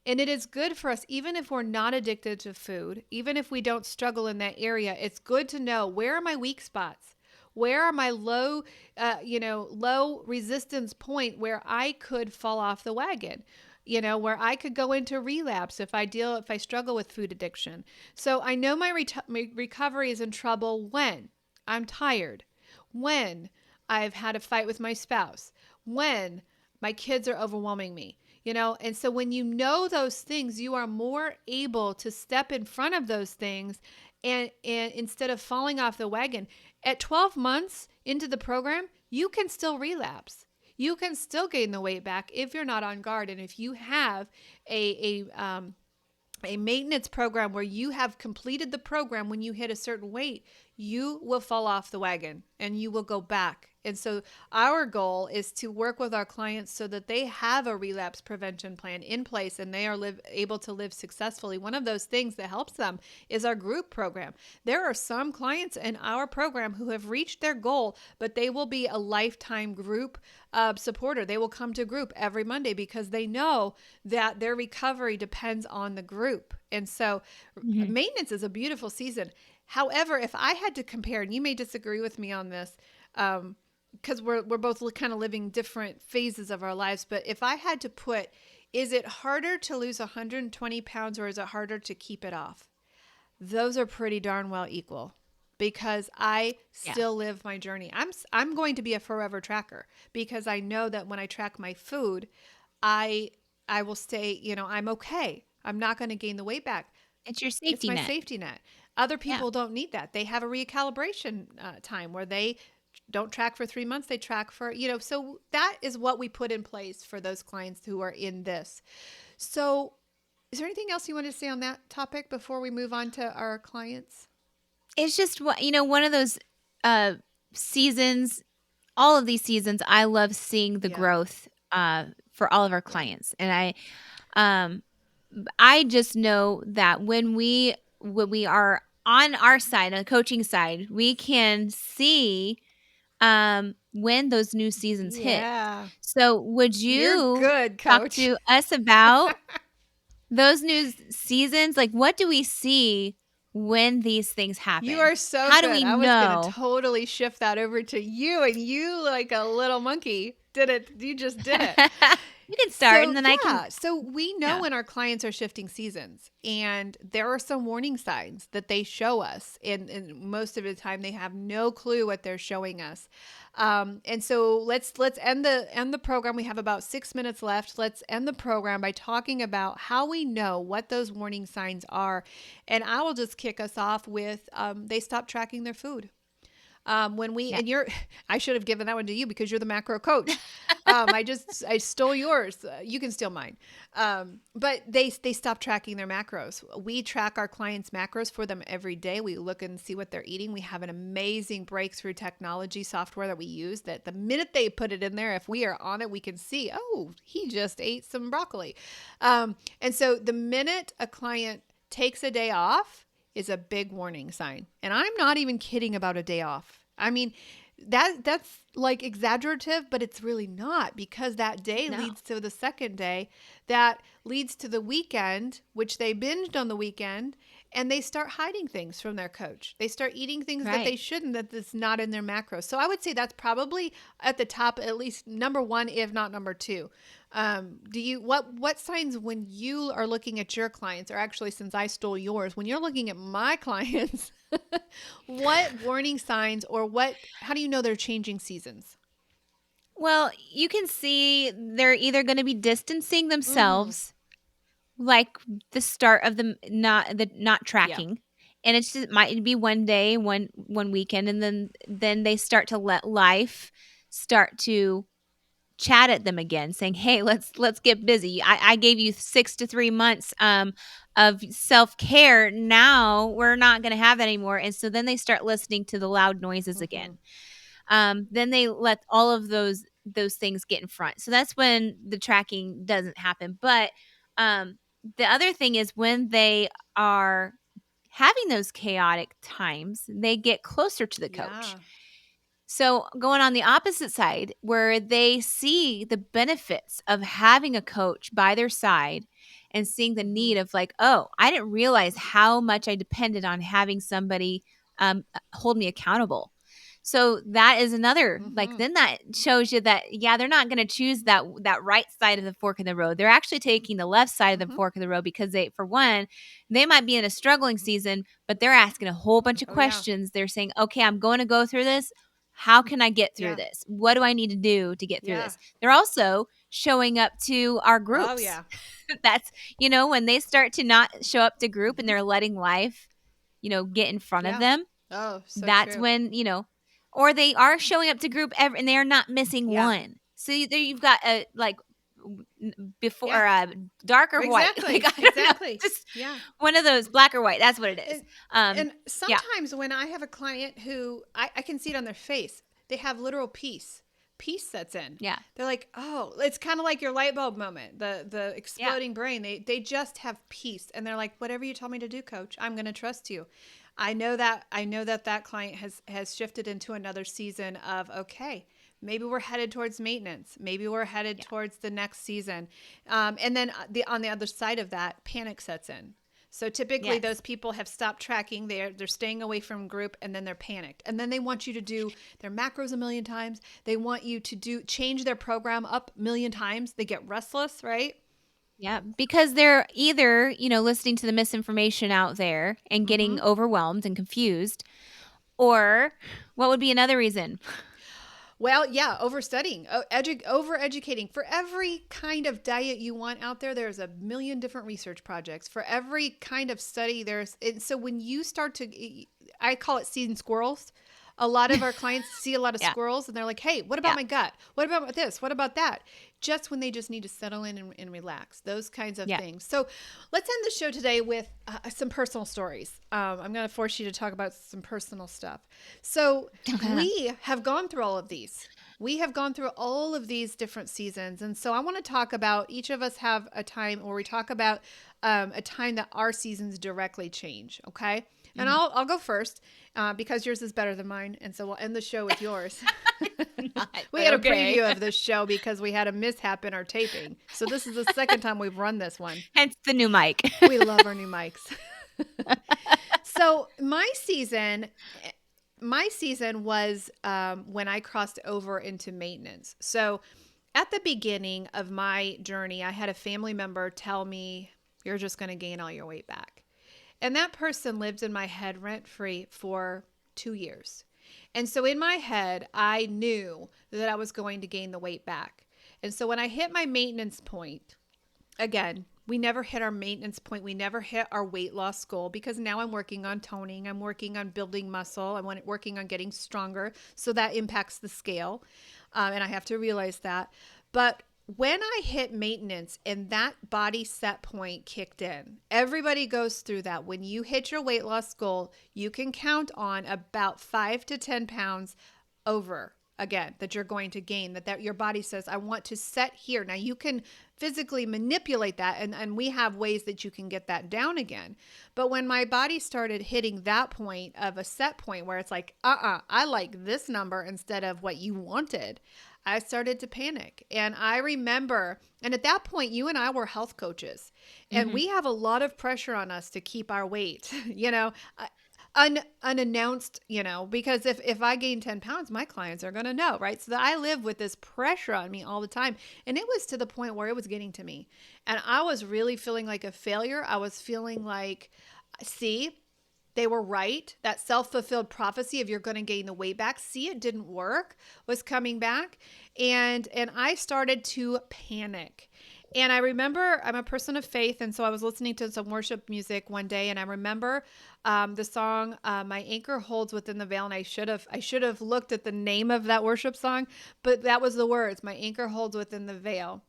And it is good for us, even if we're not addicted to food, even if we don't struggle in that area, it's good to know where are my weak spots? Where are my low resistance point where I could fall off the wagon? Where I could go into relapse if I struggle with food addiction. So I know my recovery is in trouble when I'm tired, when I've had a fight with my spouse, when my kids are overwhelming me. And so when you know those things, you are more able to step in front of those things and instead of falling off the wagon. At 12 months into the program, you can still relapse. You can still gain the weight back if you're not on guard. And if you have a maintenance program where you have completed the program when you hit a certain weight, you will fall off the wagon and you will go back. And so our goal is to work with our clients so that they have a relapse prevention plan in place and they are able to live successfully. One of those things that helps them is our group program. There are some clients in our program who have reached their goal, but they will be a lifetime group supporter. They will come to group every Monday because they know that their recovery depends on the group. And so Mhm. maintenance is a beautiful season. However, if I had to compare, and you may disagree with me on this, because we're both kind of living different phases of our lives, but if I had to put, is it harder to lose 120 pounds or is it harder to keep it off? Those are pretty darn well equal because I Yeah. still live my journey. I'm going to be a forever tracker because I know that when I track my food, I I will stay, I'm okay. I'm not going to gain the weight back. It's your It's safety my net. safety net. Other Yeah. people don't need that. They have a recalibration time where they don't track for 3 months. They track for, so that is what we put in place for those clients who are in this. So, is there anything else you want to say on that topic before we move on to our clients? It's just one of those uh seasons, all of these seasons I love seeing the Yeah. growth for all of our Yeah. clients. And um I just know that when we are on our side, on the coaching side, we can see when those new seasons hit. Yeah. So, would You're you good, talk coach. to us about those new seasons? Like, what do we see when these things You happen? are so How do good. we I was going to know? totally shift that over to you, and you, like a little monkey, did it. You just did it. You can start and So, then I can. yeah. So, we know Yeah. when our clients are shifting seasons, and there are some warning signs that they show us. And most of the time, they have no clue what they're showing us. And so, let's end the program. We have about 6 minutes left. Let's end the program by talking about how we know what those warning signs are. And I will just kick us off with they stop tracking their food. Yeah. And I should have given that one to you because you're the macro coach. I stole yours. You can steal mine. But they stop tracking their macros. We track our clients' macros for them every day. We look and see what they're eating. We have an amazing breakthrough technology software that we use that the minute they put it in there, if we are on it, we can see, oh, he just ate some broccoli. And so the minute a client takes a day off is a big warning sign. And I'm not even kidding about a day off. I mean, that's like exaggerative, but it's really not, because that day No. leads to the second day, that leads to the weekend, which they binged on the weekend, and they start hiding things from their coach. They start eating things that they Right. shouldn't, that's not in their macros. So I would say that's probably at the top, at least number one, if not number two. What signs when you are looking at your clients, or actually since I stole yours, when you're looking at my clients, what warning signs, or how do you know they're changing seasons? Well, you can see they're either going to be distancing Mm-hmm. themselves, like the start of the not Yeah. tracking, and it's just might be one day, one weekend, and then they start to let life start to chat at them again, saying, "Hey, let's get busy. I gave you 6 to 3 months of self care. Now we're not going to have that anymore." And so then they start listening to the loud noises Mm-hmm. again. Then they let all of those things get in front. So that's when the tracking doesn't happen. But the other thing is when they are having those chaotic times, they get closer to the coach. Yeah. So, going on the opposite side, where they see the benefits of having a coach by their side and seeing the Mm-hmm. need of, like, oh, I didn't realize how much I depended on having somebody hold me accountable. So that is another, like, Mm-hmm. then that shows you that, yeah, they're not going to choose that right side of the fork in the road. They're actually taking the left side of the Mm-hmm. fork in the road because for one, they might be in a struggling season, but they're asking a whole bunch of Oh yeah. questions. They're saying, okay, I'm going to go through this. How can I get through Yeah. this? What do I need to do to get through Yeah. this? They're also showing up to our Oh groups. yeah. That's, when they start to not show up to group and Mm-hmm. they're letting life, get in front of Yeah. them, Oh, so that's true. when, or they are showing up to group and they are not missing Yeah. one. So there you've got a, like, before, Yeah. dark or white. Like, Exactly. I don't know, Exactly. just Yeah. one of those, black or white. That's what it is. And, Um, and yeah, sometimes when I have a client who I can see it on their face, they have literal peace. Peace sets in. yeah, They're like, oh, it's kind of like your light bulb moment, the yeah, exploding brain. They just have peace, and they're like, whatever you tell me to do, coach, I'm going to trust you. I know that client has shifted into another season of, okay, maybe we're headed towards maintenance. Maybe we're headed yeah, towards the next season. And then on the other side of that, panic sets in. So typically yes. those people have stopped tracking. They're staying away from group, and then they're panicked. And then they want you to do their macros a million times. They want you to change their program up a million times. They get restless, right? Yeah, because they're either, listening to the misinformation out there and Mm-hmm. getting overwhelmed and confused, or what would be another reason? Well, yeah, overstudying, over educating. For every kind of diet you want out there, there's a million different research projects. For every kind of study, so when you start to, I call it seeing squirrels. A lot of our clients see a lot of Yeah, squirrels, and they're like, hey, what about yeah, my gut? What about this? What about that? Just when they just need to settle in and relax, those kinds of yeah. things. So let's end the show today with some personal stories. I'm going to force you to talk about some personal stuff. So we have gone through all of these. We have gone through all of these different seasons. And so I want to talk about, each of us have a time where we talk about a time that our seasons directly change. Okay. And Mhm. I'll go first because yours is better than mine. And so we'll end the show with yours. Not, We but had a okay. preview of this show because we had a mishap in our taping. So this is the second time we've run this one. Hence the new mic. We love our new mics. So my season was when I crossed over into maintenance. So at the beginning of my journey, I had a family member tell me, you're just going to gain all your weight back. And that person lived in my head rent free for 2 years. And so in my head, I knew that I was going to gain the weight back. And so when I hit my maintenance point, again, We never hit our maintenance point. We never hit our weight loss goal because now I'm working on toning. I'm working on building muscle. I'm working on getting stronger. So that impacts the scale. And I have to realize that. But when I hit maintenance and that body set point kicked in, everybody goes through that. When you hit your weight loss goal, you can count on about 5 to 10 pounds over again that you're going to gain, that your body says, I want to set here. Now you can physically manipulate that, and we have ways that you can get that down again. But when my body started hitting that point of a set point where it's like, I like this number instead of what you wanted, I started to panic. And I remember, and at that point, you and I were health coaches, and Mm-hmm. we have a lot of pressure on us to keep our weight, unannounced, because if I gain 10 pounds, my clients are going to know, right? So that I live with this pressure on me all the time. And it was to the point where it was getting to me. And I was really feeling like a failure. I was feeling like, see, they were right. That self-fulfilled prophecy of you're going to gain the weight back. See, it didn't work, was coming back. And I started to panic. And I remember I'm a person of faith. And so I was listening to some worship music one day. And I remember the song, My Anchor Holds Within the Veil. And I should have looked at the name of that worship song, but that was the words, My Anchor Holds Within the Veil.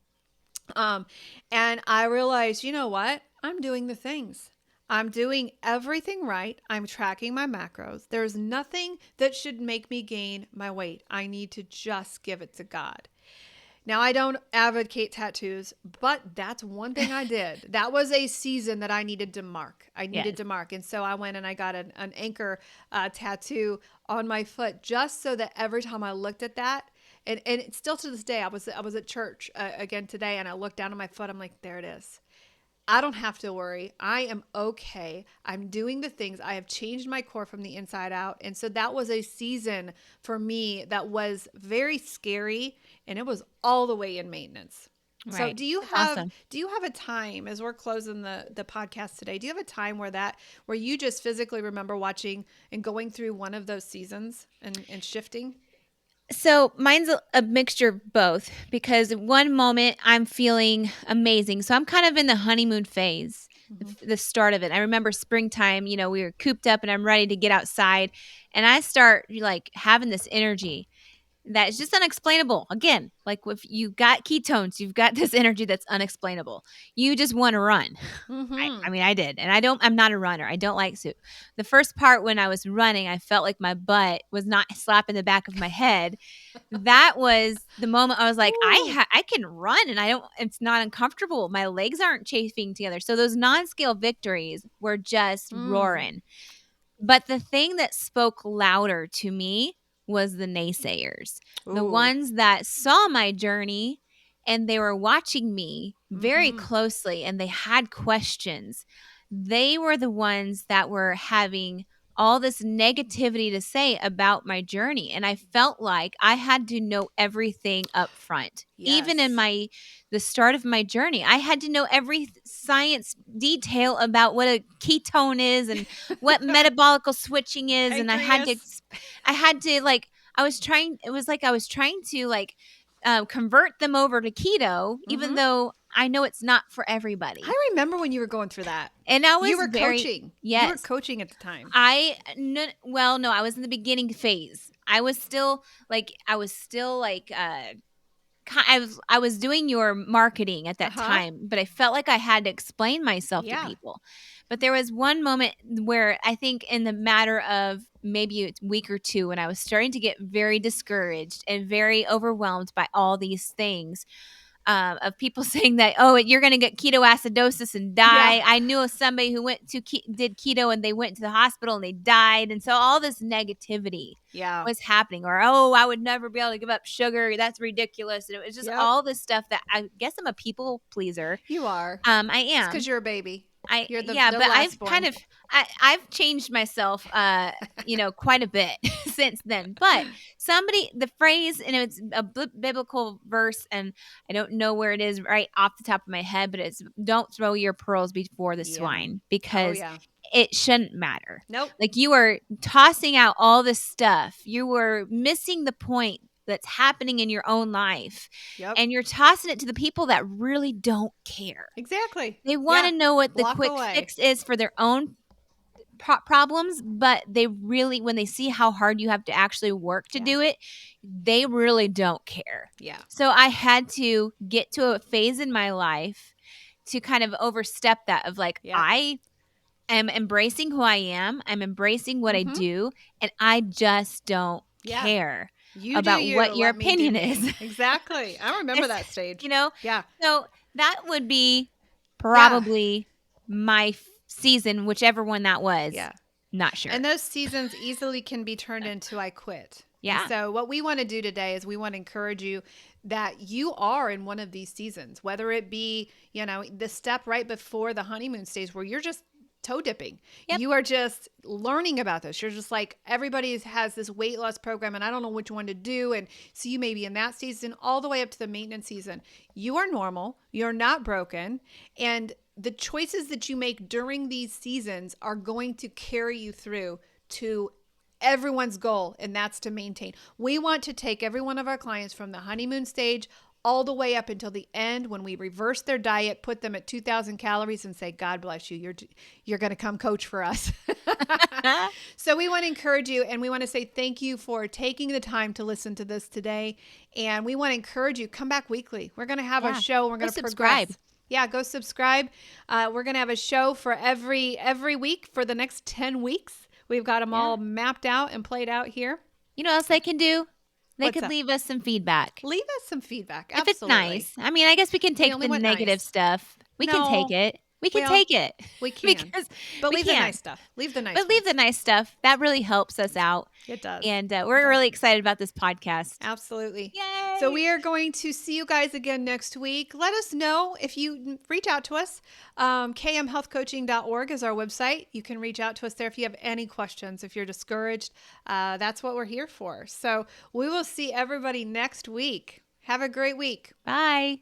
Um, and I realized, you know what? I'm doing the things. I'm doing everything right. I'm tracking my macros. There's nothing that should make me gain my weight. I need to just give it to God. Now, I don't advocate tattoos, but that's one thing I did. That was a season that I needed to mark. I needed Yes. to mark. And so I went and I got an anchor tattoo on my foot just so that every time I looked at that, and it's still to this day, I was at church again today, and I looked down at my foot. I'm like, there it is. I don't have to worry. I am okay. I'm doing the things. I have changed my core from the inside out. And so that was a season for me that was very scary, and it was all the way in maintenance. So Right. do you That's have awesome. do you have a time as we're closing the podcast today? Do you have a time where you just physically remember watching and going through one of those seasons and shifting? So mine's a mixture of both because one moment I'm feeling amazing. So I'm kind of in the honeymoon phase, Mm-hmm. the start of it. I remember springtime, we were cooped up and I'm ready to get outside. And I start like having this energy that is just unexplainable. Again, like if you got ketones, you've got this energy that's unexplainable. You just want to run. I Mm-hmm. mean, I did. And I'm not a runner. I don't like soup. The first part when I was running, I felt like my butt was not slapping the back of my head. That was the moment I was like, Ooh. I can run and it's not uncomfortable. My legs aren't chafing together. So those non-scale victories were just Mm. roaring. But the thing that spoke louder to me was the naysayers, the Ooh. ones that saw my journey and they were watching me very Mm-hmm. closely and they had questions. They were the ones that were having all this negativity to say about my journey. And I felt like I had to know everything up front. Even in Yes. the start of my journey, I had to know every science detail about what a ketone is and what metabolic switching is, and Pancreas. I had to like I was trying it was like I was trying to like convert them over to keto even Mm-hmm. though I know it's not for everybody. I remember when you were going through that. And I You was were very coaching. You were yes. coaching at the time. I no, well no, I was in the beginning phase. I was still like I was doing your marketing at that Uh-huh. time, but I felt like I had to explain myself to Yeah. people. But there was one moment where I think in the matter of maybe a week or two when I was starting to get very discouraged and very overwhelmed by all these things, of people saying that, oh, you're going to get ketoacidosis and Yeah. die. I knew of somebody who did keto and they went to the hospital and they died. And so all this negativity Yeah. was happening, or, oh, I would never be able to give up sugar. That's ridiculous. And it was just Yep. all this stuff that I guess I'm a people pleaser. You are. I It's because am. you're a baby. You're Yeah, the but last born. I've changed myself quite a bit since then. But the phrase, and it's a biblical verse, and I don't know where it is right off the top of my head, but it's don't throw your pearls before the Yeah. swine Oh because yeah. it shouldn't matter. Nope. Like you are tossing out all this stuff. You were missing the point that's happening in your own life, Yep. and you're tossing it to the people that really don't care. Exactly. They want Yeah. to know what the Walk quick away. fix is for their own problems, but they really, when they see how hard you have to actually work to Yeah. do it, they really don't care. Yeah. So I had to get to a phase in my life to kind of overstep that of like, Yep. I am embracing who I am, I'm embracing what I Mm-hmm. do, and I just don't Yeah. care You do about you. what your Let me do opinion me. is. Exactly. I remember It's, that stage. you know, Yeah. so that would be Yeah. probably my season, whichever one that was. Yeah. Not sure. And those seasons easily can be turned into I quit. And Yeah. so, what we want to do today is we want to encourage you that you are in one of these seasons, whether it be, the step right before the honeymoon stage where you're just toe dipping. Yep. You are just learning about this. You're just like, everybody has this weight loss program and I don't know which one to do. And so, you may be in that season all the way up to the maintenance season. You are normal. You're not broken. And the choices that you make during these seasons are going to carry you through to everyone's goal, and that's to maintain. We want to take every one of our clients from the honeymoon stage all the way up until the end when we reverse their diet, put them at 2,000 calories and say, God bless you. You're going to come coach for us. So we want to encourage you, and we want to say thank you for taking the time to listen to this today. And we want to encourage you, come back weekly. We're going to have a Yeah. show. We're Go going to subscribe. progress. Yeah, go subscribe. We're going to have a show for every week for the next 10 weeks. We've got them Yeah. all mapped out and played out here. You know what else they can do? They What's could that? leave us some feedback. Leave us some feedback. If it's Absolutely. nice. I mean, I guess we can We take only the want negative nice. stuff. We can take No. it. We can Well, take it. we can. Because But we leave the can. nice stuff. Leave the nice But leave the ones. nice stuff. That really helps us out. It does. And we're does. really excited about this podcast. Absolutely. Yay! So we are going to see you guys again next week. Let us know if you reach out to us. kmhealthcoaching.org is our website. You can reach out to us there if you have any questions. If you're discouraged, that's what we're here for. So we will see everybody next week. Have a great week. Bye.